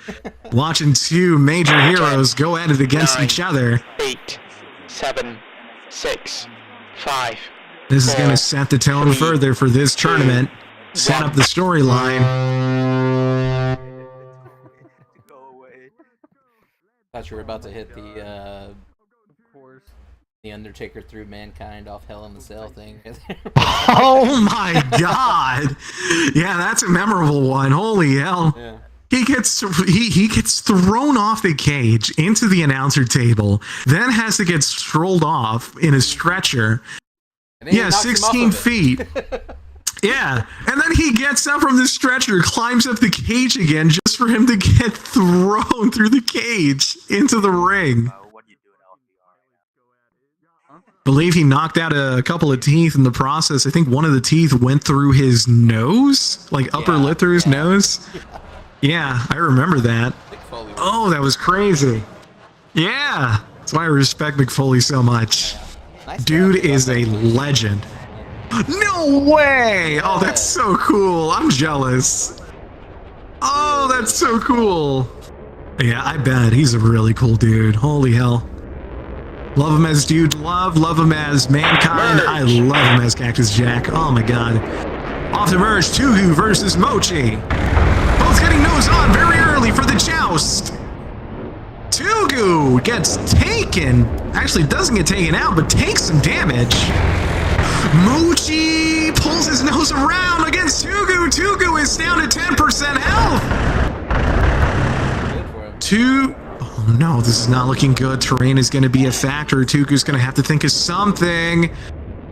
Watching two major heroes go at it against each other. 8, 7, 6, 5. This is going to set the tone further for this tournament, set up the storyline. Thought you were about to hit the Undertaker threw Mankind off Hell in the Cell thing. Oh my god! Yeah, that's a memorable one. Holy hell! Yeah. He gets thrown off the cage into the announcer table, then has to get strolled off in a stretcher. Yeah, 16 feet. Yeah, and then he gets up from the stretcher, climbs up the cage again, just for him to get thrown through the cage into the ring. Believe he knocked out a couple of teeth in the process. I think one of the teeth went through his nose, like upper lip through his nose. Yeah, I remember that. Oh, that was crazy. Yeah, that's why I respect McFoley so much. Dude is a legend. No way! Oh, that's so cool. I'm jealous. Oh, that's so cool. Yeah, I bet. He's a really cool dude. Holy hell. Love him as Dude Love him as Mankind. I love him as Cactus Jack. Oh my god. Off the merge, Tugu versus Mochi. Both getting nose on very early for the joust. Tugu gets taken. Actually, doesn't get taken out, but takes some damage. Mochi pulls his nose around against Tugu. Tugu is down to 10% health. Oh no, this is not looking good. Terrain is going to be a factor. Tugu's going to have to think of something.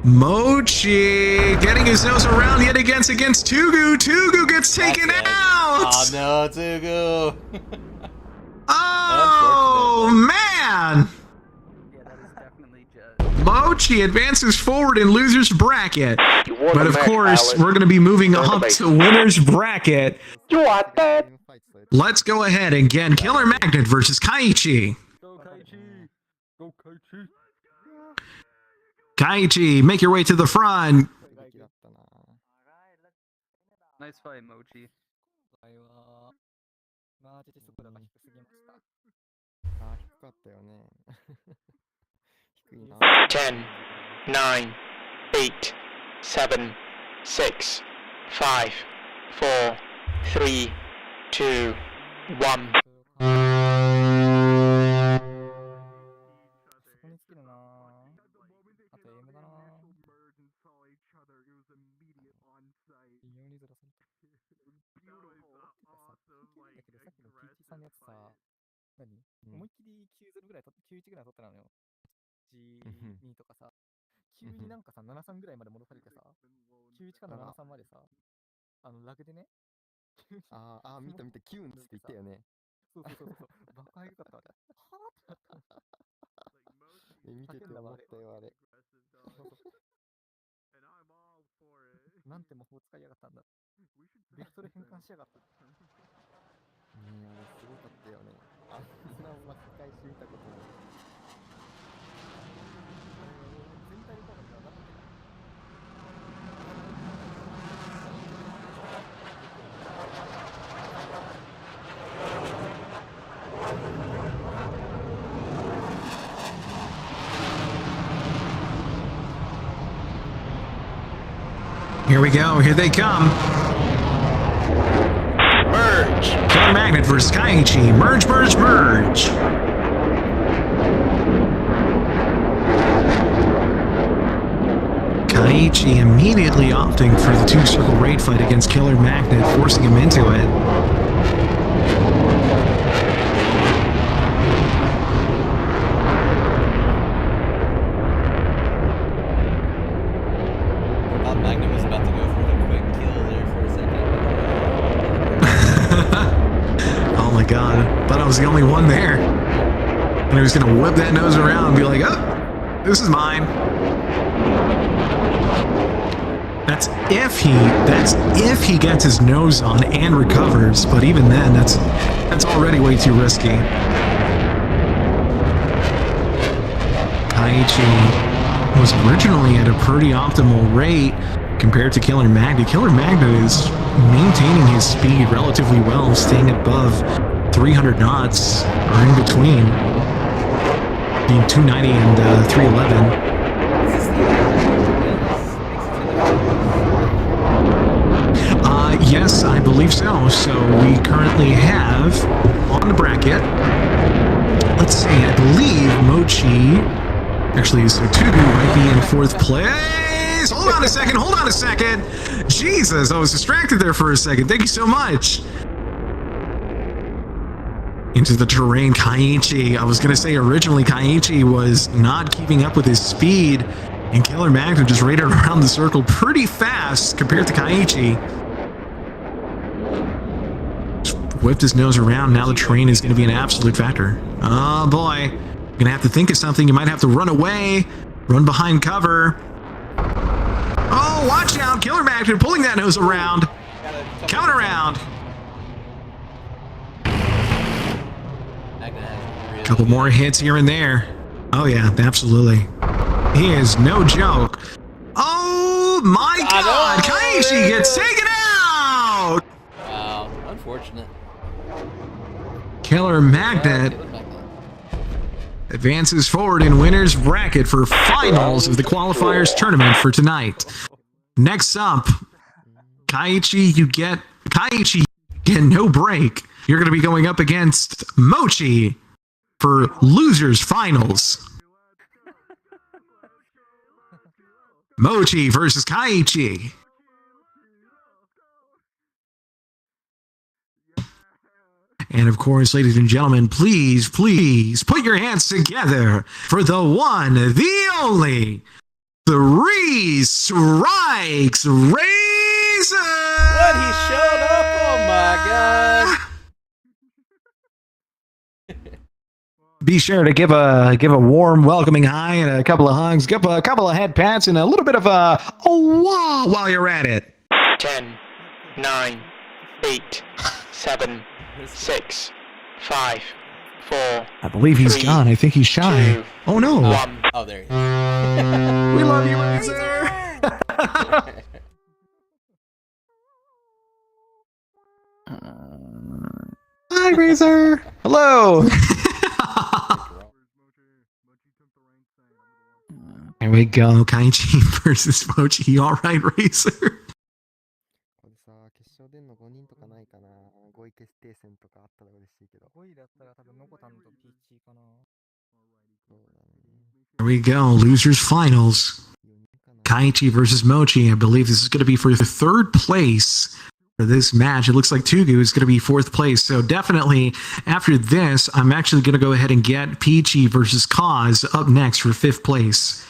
Mochi getting his nose around yet against Tugu. Tugu gets taken out. Oh no, Tugu. Oh man. Mochi advances forward in loser's bracket. But of course, we're going to be moving up to winner's bracket. You want that? Let's go ahead and get Killer Magnet versus Kaiichi. Go Kaiichi! Go Kaiichi! Kaiichi, make your way to the front. Nice fight, Mochi. 10, 9, 8, 7, 6, 5, 4, 3, 2, 1.2とかさ、急になんかさ、73ぐらいまで戻されてさ、91から73までさ、ラグでね、見た、キュンって言ったよね。そう、バカ早かったわけ。はぁってなった。見てて思ったよ、あれ。なんて魔法使いやがったんだ。ベクトル変換しやがった。あれすごかったよね。あんな巻き返し見たことない。全体で効果が上がってた。Here we go. Here they come. Merge. Killer Magnet versus Kaiichi. Merge. Kaiichi immediately opting for the two-circle raid fight against Killer Magnet, forcing him into it. Magnum was about to go for the quick kill there for a second. Oh my god. Thought I was the only one there. And he was going to whip that nose around and be like, oh, This is mine. That's if he gets his nose on and recovers, but even then, that's already way too risky. Kaiichi was originally at a pretty optimal rate compared to Killer Magnet. Killer Magnet is maintaining his speed relatively well, staying above 300 knots, or in between, being 290 and 311. Yes, I believe so. So we currently have on the bracket, let's see, I believe Mochi, actually, so Tugu might be in fourth place. Hold on a second. Jesus, I was distracted there for a second. Thank you so much. Into the terrain, Kaiichi. I was going to say originally Kaiichi was not keeping up with his speed, and Killer Magnet just raided around the circle pretty fast compared to Kaiichi. Whipped his nose around. Now the terrain is going to be an absolute factor. Oh boy. You're going to have to think of something. You might have to run away. Run behind cover. Oh, watch out. Killer Magnet pulling that nose around. Coming around. Couple more hits here and there. Oh yeah, absolutely. He is no joke. Oh my God. Kaiichi gets taken out. Wow, unfortunate. Killer Magnet advances forward in winner's bracket for finals of the qualifiers tournament for tonight. Next up, Kaiichi, you get no break. You're going to be going up against Mochi for losers finals. Mochi versus Kaiichi. And of course, ladies and gentlemen, please put your hands together for the one, the only, 3 Strikes Razor! What? He showed up? Oh my God. Be sure to give a warm, welcoming hi and a couple of hugs, give a couple of head pats, and a little bit of a wah while you're at it. 10, 9, 8, 7, 6, 5, 4. I believe he's 3, gone. I think he's shy. 2, Oh no. 1. Oh, there he is. We love you, Razor. Hi, Razor. Hello. There we go. Kaiichi versus Mochi. All right, Razor. これさ、決勝出んの5人とかないかな。5位決定戦とかあったら嬉しいけど。5位だったら多分ノコタンとピーチかな。そうだね。There we go. Losers finals. Kaiichi versus Mochi. I believe this is going to be for the third place for this match. It looks like Tugu is going to be fourth place. So definitely after this, I'm actually going to go ahead and get Peachy versus Kaz up next for fifth place.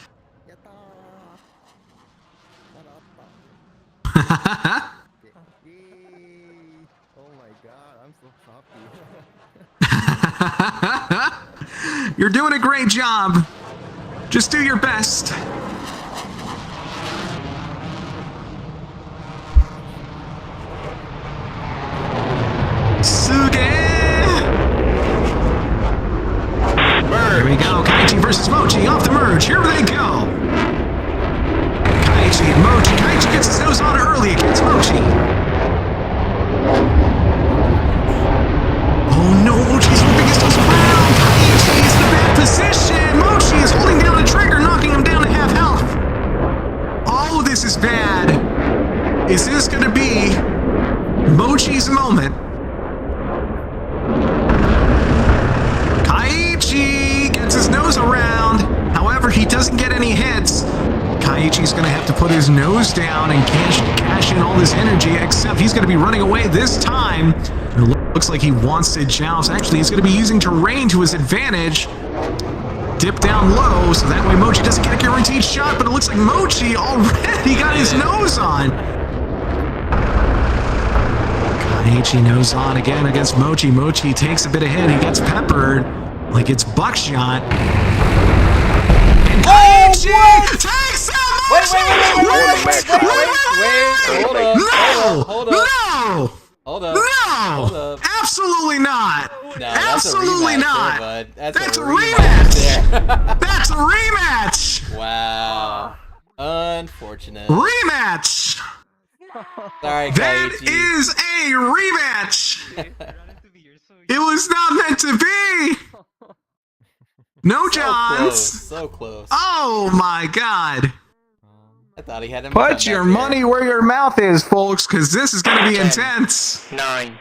Oh my God, I'm so happy. You're doing a great job. Just do your best. Here we go. Kaiichi versus Mochi off the merge. Here they go. Kaiichi and Mochi. Kaiichi gets his nose on early against Mochi. Oh no, Mochi's whipping his nose around. Kaiichi is in a bad position. Mochi is holding down a trigger, knocking him down to half health. Oh, this is bad. Is this going to be Mochi's moment? Kaiichi gets his nose around. However, he doesn't get any hits. Kaiichi's going to have to put his nose down and cash in all this energy, except he's going to be running away this time. It looks like he wants to joust. Actually, he's going to be using terrain to his advantage. Dip down low, so that way Mochi doesn't get a guaranteed shot, but it looks like Mochi already got his nose on. Kaiichi nose on again against Mochi. Mochi takes a bit of hit. He gets peppered like it's buckshot. And Kaiichi takes out Mochi! Hold up. No! Absolutely not! No, Absolutely not! There, That's a rematch. rematch! That's a rematch! Wow. Unfortunate. Rematch! Sorry, That Kaiichi. is a rematch! It was not meant to be! No, Johns! So close. Oh my god! I thought he had him. Put your money where your mouth is, folks, because this is going to be intense. 9,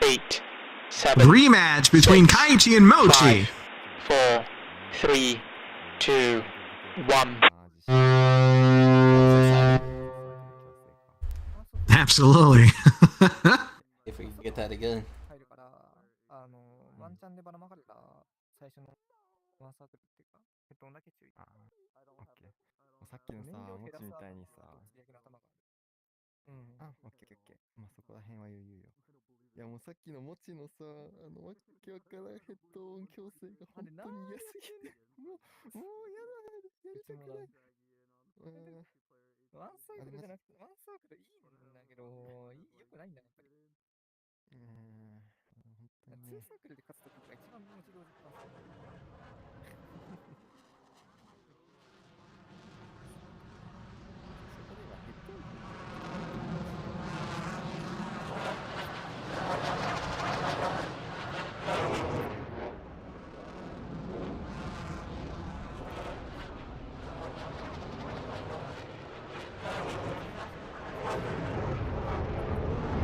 8, 7. Rematch between Kaiichi and Mochi. 5, 4, 3, 2, 1. Absolutely. If we can get that again. ワンチャンでばらまかれた最初のワンサークルっていうか、ヘッドオンだけ注意。オッケー。さっきのさ、もちみたいにさ。オッケーオッケー。まあそこら辺は余裕よ。いやもうさっきのもちのさ、わけわからんヘッドオン強制が本当に嫌すぎて。もうやだ、やりたくない。ワンサークルじゃなくて、ワンサークルいいんだけど、よくないんだ、やっぱり。ツーサークルで勝つときが一番文字通りかもしれない。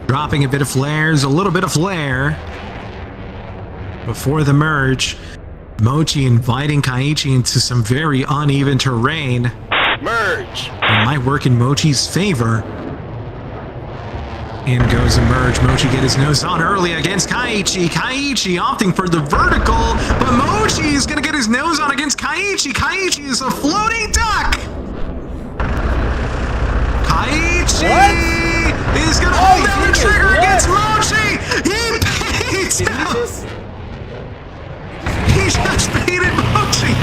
Dropping a bit of flares, a little bit of flare. Before the merge, Mochi inviting Kaiichi into some very uneven terrain. Merge! It might work in Mochi's favor. In goes the merge. Mochi get his nose on early against Kaiichi. Kaiichi opting for the vertical, but Mochi is going to get his nose on against Kaiichi. Kaiichi is a floating duck! Kaiichi is going to hold down the trigger against Mochi! He paints him! He just baited Mochi!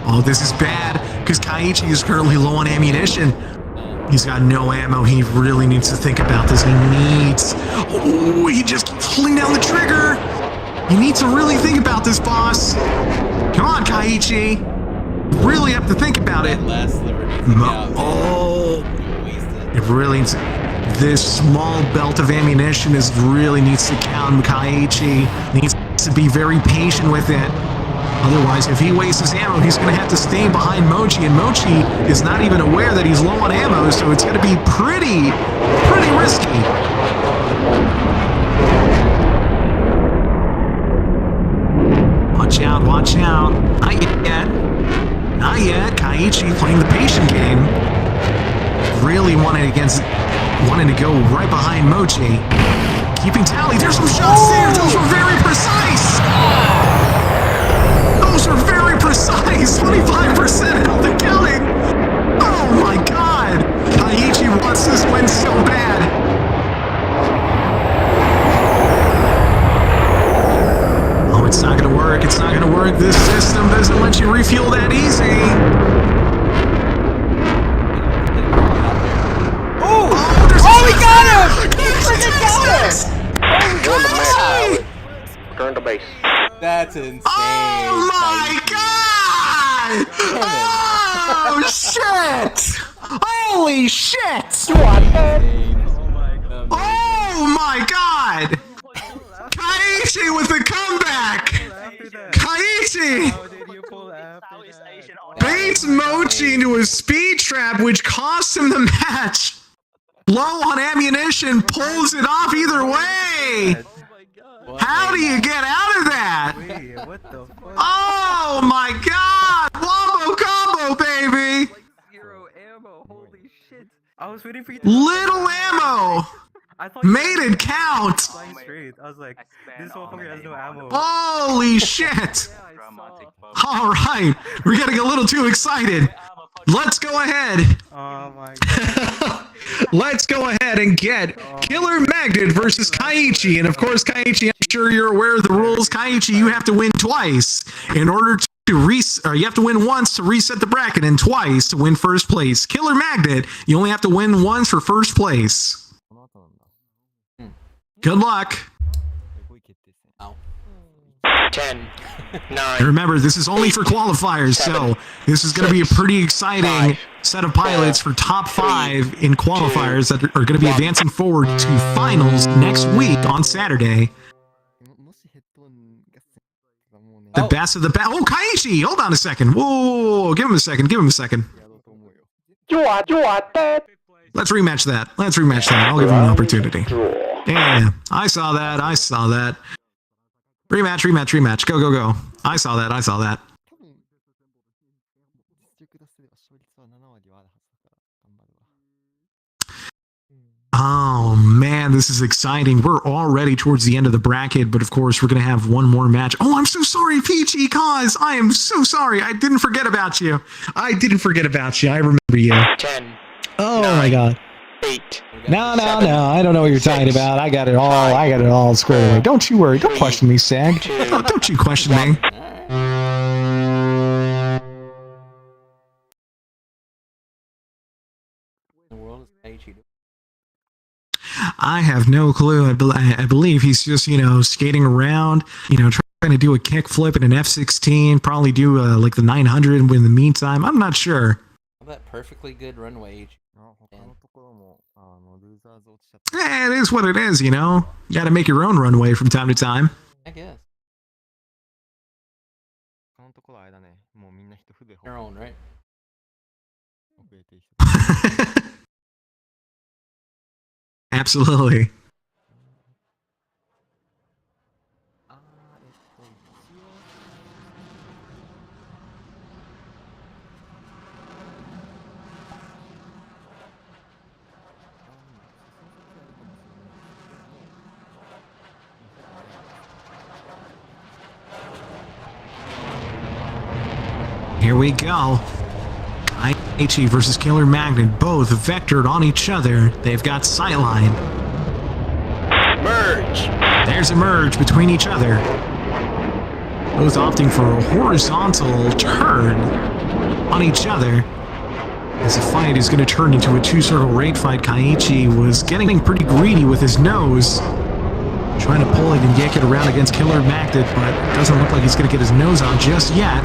Oh, this is bad, because Kaiichi is currently low on ammunition. He's got no ammo. He really needs to think about this. He just keeps holding down the trigger. You need to really think about this, boss. Come on, Kaiichi. Really have to think about it. It really needs... This small belt of ammunition really needs to count. Kaiichi needs to be very patient with it. Otherwise, if he wastes his ammo, he's going to have to stay behind Mochi, and Mochi is not even aware that he's low on ammo, so it's going to be pretty risky. Watch out, watch out. Not yet. Not yet. Kaiichi playing the patient game. Really wanted to go right behind Mochi. Keeping tally. There's some shots there. Those were very precise. Those are very precise. 25% of the killing. Oh my god. Kaiichi wants this win so bad. Oh, it's not gonna work. It's not gonna work. This system doesn't let you refuel that easy. He got him! He freaking got him! Won the match, Howard. Return to base. That's insane. Oh my god! Oh shit! Holy shit! Oh my god! Kaiichi with the comeback! Kaiichi! Baits Mochi into a speed trap, which cost him the match. Low on ammunition, pulls it off either way. How do you get out of that? Oh my god! Wombo combo, baby! Zero ammo, holy shit. I was waiting for you to... Little ammo! Made it count! I was like, this motherfucker has no ammo. Holy shit! Alright, we're getting a little too excited. Let's go ahead. Oh my god. Let's go ahead and get Killer Magnet versus Kaiichi. And of course, Kaiichi, I'm sure you're aware of the rules. Kaiichi, you have to win twice in order to you have to win once to reset the bracket and twice to win first place. Killer Magnet, you only have to win once for first place. Good luck. 10, 9. And remember, this is only for qualifiers, so this is going to be a pretty exciting set of pilots for top 5 in qualifiers that are going to be advancing forward to finals next week on Saturday. The best of the best. Oh, Kaiichi! Hold on a second. Whoa, give him a second. Give him a second. Let's rematch that. Let's rematch that. I'll give him an opportunity. Yeah, I saw that. I saw that. Rematch, rematch, rematch. Go, go, go. I saw that. I saw that. Oh, man, this is exciting. We're already towards the end of the bracket, but of course, we're going to have one more match. Oh, I'm so sorry, Peachy Cause. I am so sorry. I didn't forget about you. I didn't forget about you. I remember you. 10. Oh, 9, my God. 8. No. I don't know what you're talking about. I got it all squared away. Don't you worry. Don't question me, Sag. Don't you question me. I have no clue. I believe he's just, skating around, trying to do a kickflip in an F-16, probably do like the 900 in the meantime. I'm not sure. That perfectly good runway. It is what it is, You got to make your own runway from time to time. I guess. Your own, right? Absolutely. Here we go. Kaiichi versus Killer Magnet, both vectored on each other. They've got sightline. Merge. There's a merge between each other. Both opting for a horizontal turn on each other. As the fight is going to turn into a two-circle raid fight, Kaiichi was getting pretty greedy with his nose. Trying to pull it and yank it around against Killer Magnet, but it doesn't look like he's going to get his nose on just yet.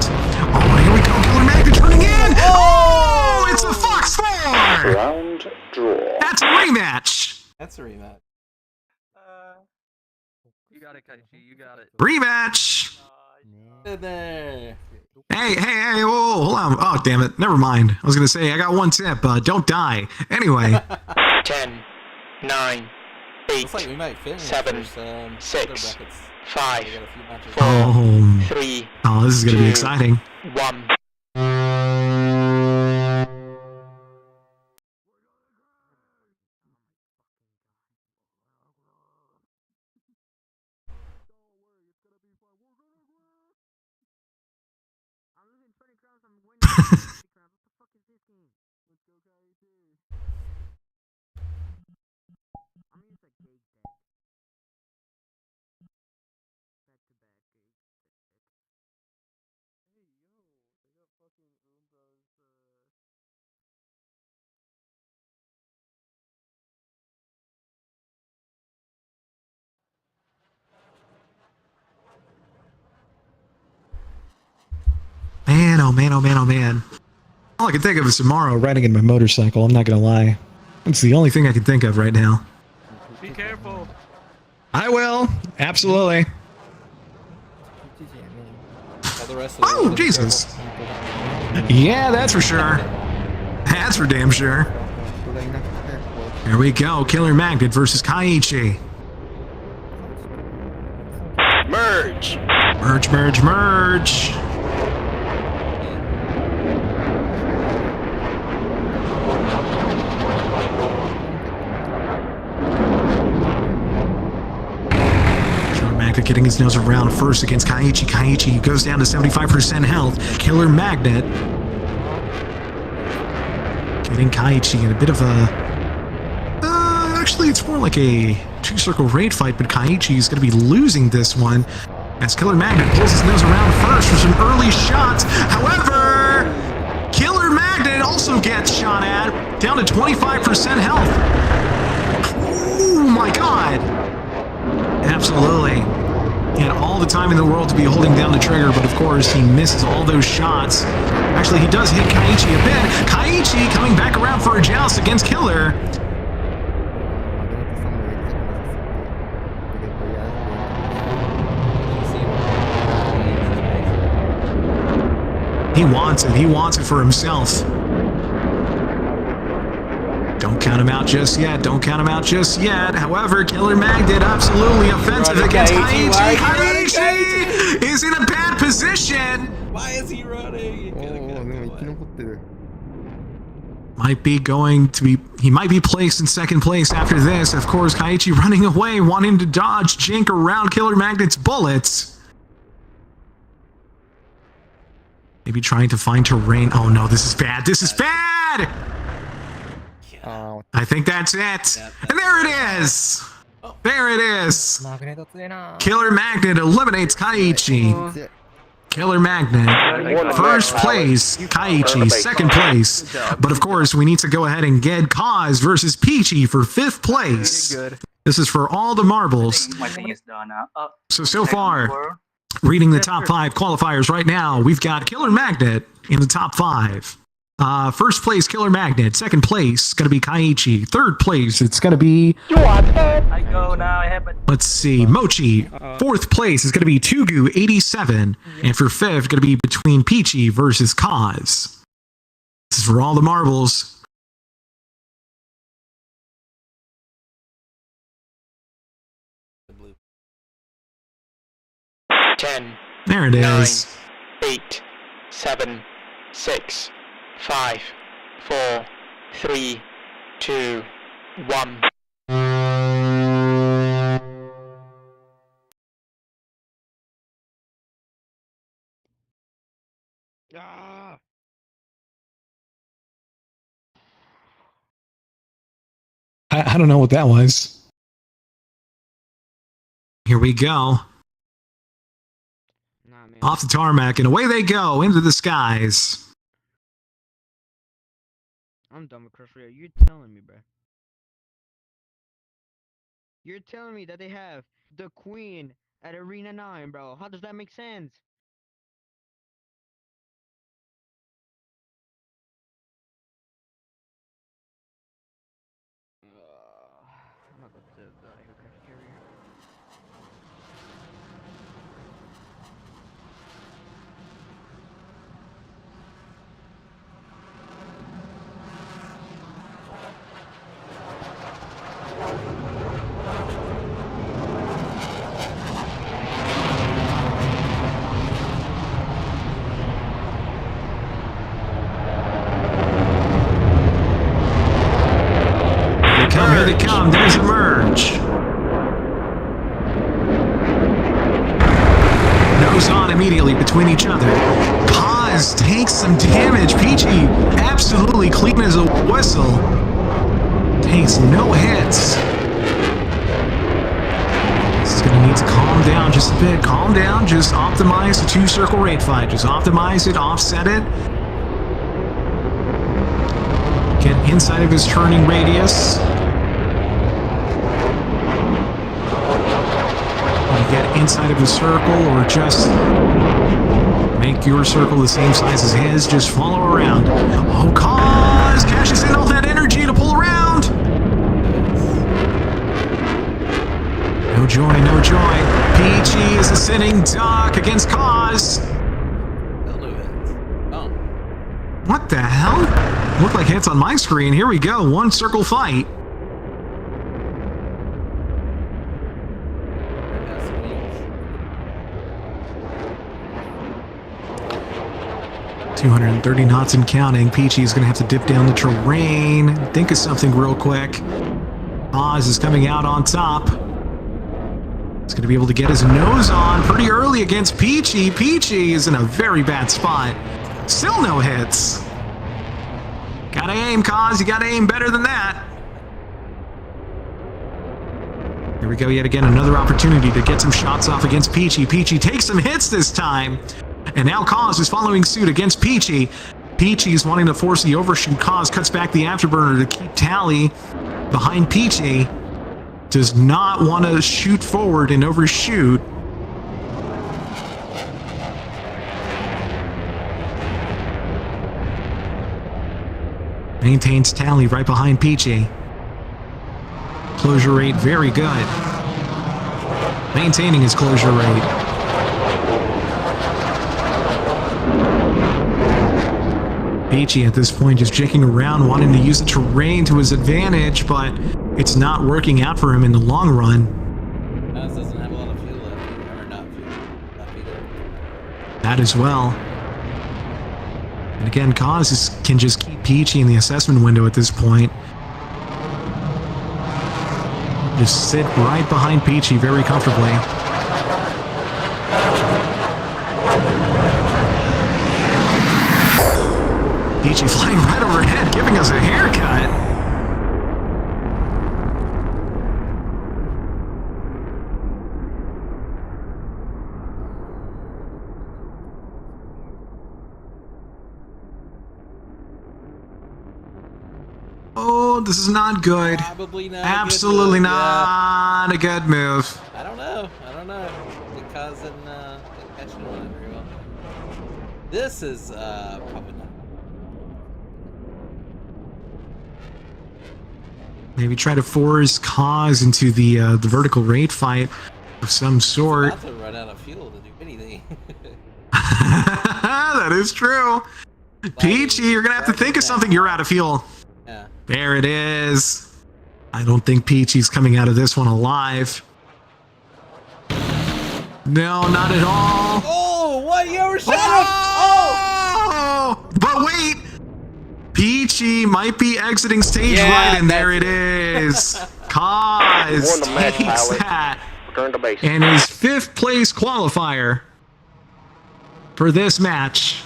Oh, here we go. Killer Magnet turning in. Oh, it's a Fox 4. Round draw. That's a rematch. That's a rematch. You got it, Kaiichi. You got it. Rematch. There. Hey, whoa, hold on. Oh, damn it. Never mind. I was going to say, I got one tip. Don't die. Anyway. 10, 9, 8, Looks like we might finish 7, first, 6, brackets. 5, We got a few matches. 4, Oh. 3, Oh, this is going to be 2, exciting. 1. Man, oh man, oh man, oh man. All I can think of is tomorrow riding in my motorcycle. I'm not going to lie. It's the only thing I can think of right now. Be careful. I will. Absolutely. The rest of the Oh, Jesus. Yeah, that's for sure. That's for damn sure. Here we go. Killer Magnet versus Kaiichi. Merge. Merge, merge, merge. Magnet getting his nose around first against Kaiichi. Kaiichi goes down to 75% health. Killer Magnet getting Kaiichi in a bit of a... actually, it's more like a two-circle raid fight, but Kaiichi is going to be losing this one. As Killer Magnet pulls his nose around first for some early shots. However, Killer Magnet also gets shot at, down to 25% health. Oh my god. Absolutely. He had all the time in the world to be holding down the trigger, but of course he misses all those shots. Actually, he does hit Kaiichi a bit. Kaiichi coming back around for a joust against Killer. He wants it. He wants it for himself. Don't count him out just yet. Don't count him out just yet. However, Killer Magnet absolutely offensive against Kaiichi. Kaiichi is in a bad position. Why is he running? Might be going to be. He might be placed in second place after this. Of course, Kaiichi running away, wanting to dodge, jink around Killer Magnet's bullets. Maybe trying to find terrain. Oh no, this is bad. This is bad! I think that's it. And there it is! There it is! Killer Magnet eliminates Kaiichi. Killer Magnet, first place. Kaiichi, second place. But of course, we need to go ahead and get Kaz versus Peachy for 5th place. This is for all the marbles. My thing is done now. So far, reading the top 5 qualifiers right now, we've got Killer Magnet in the top 5. First place, Killer Magnet. Second place, going to be Kaiichi. Third place, it's going to be... I go now. I have a... Let's see, Mochi. Fourth place is going to be Tugu, 87. And for 5th, going to be between Peachy versus Kaz. This is for all the marbles. There it is. 9, 8, 7, 6, 5, 4, 3, 2, 1. I don't know what that was. Here we go. Off the tarmac, and away they go into the skies. I'm done with Crush Rio. You're telling me, bro. You're telling me that they have the Queen at Arena 9, bro. How does that make sense? I'm not going to the aircraft carrier. Here they come, there's a merge. Nose on immediately between each other. Kaz takes some damage. Peachy absolutely clean as a whistle. Takes no hits. This is going to need to calm down just a bit. Calm down, just optimize the 2-circle raid fight. Just optimize it, offset it. Get inside of his turning radius. Get inside of his circle, or just make your circle the same size as his. Just follow around. Oh, Kaz cashes in all that energy to pull around. No joy, no joy. Peachy is a sitting duck against Kaz. What the hell? Looked like hits on my screen. Here we go. 1 circle fight. $230 knots and counting. Peachy is going to have to dip down the terrain. Think of something real quick. Oz is coming out on top. He's going to be able to get his nose on pretty early against Peachy. Peachy is in a very bad spot. Still no hits. Gotta aim, Kaz. You gotta aim better than that. Here we go, yet again, another opportunity to get some shots off against Peachy. Peachy takes some hits this time. And now Cause is following suit against Peachy. Peachy is wanting to force the overshoot. Cause cuts back the afterburner to keep tally behind Peachy. Does not want to shoot forward and overshoot. Maintains tally right behind Peachy. Closure rate very good. Maintaining his closure rate. Peachy at this point just jicking around, wanting to use the terrain to his advantage, but it's not working out for him in the long run. Kaz doesn't have a lot of fuel left, or not fuel. That as well. And again, Kaz can just keep Peachy in the assessment window at this point. Just sit right behind Peachy very comfortably. Peachy flying right overhead, giving us a haircut. Oh, this is not good. Probably not. Absolutely a good move. not a good move. I don't know. Because didn't catch it on it very well. This is probably not. Maybe try to force Cause into the vertical raid fight of some sort. About to run out of fuel to do anything. That is true. Peachy, you're gonna have to think of something. You're out of fuel. Yeah. There it is. I don't think Peachy's coming out of this one alive. No, not at all. Oh, what? You overshot him! Oh! But wait! Peachy might be exiting stage right, and there it is. Cause takes that. And his 5th place qualifier for this match.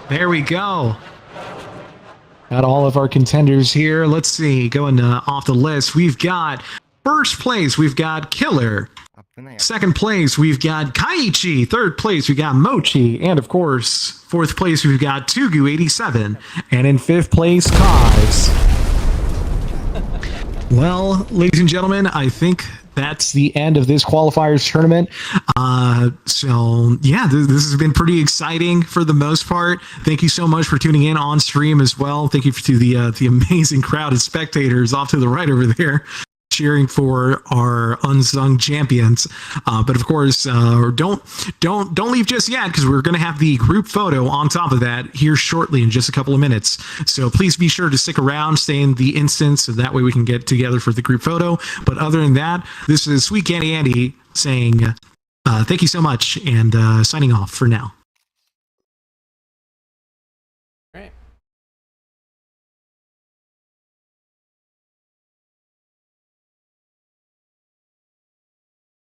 There we go. Got all of our contenders here. Let's see, going off the list, we've got first place, we've got Killer. Second place, we've got Kaiichi. Third place, we got Mochi. And of course, fourth place, we've got Tugu87. And in 5th place, Kaz. Well, ladies and gentlemen, I think that's the end of this qualifiers tournament. So yeah, this has been pretty exciting for the most part. Thank you so much for tuning in on stream as well. Thank you to the amazing crowd of spectators off to the right over there, cheering for our unsung champions. But of course, don't leave just yet, because we're going to have the group photo on top of that here shortly in just a couple of minutes. So please be sure to stick around, stay in the instance, so that way we can get together for the group photo. But other than that, this is Sweet Candy Andy saying thank you so much, and signing off for now.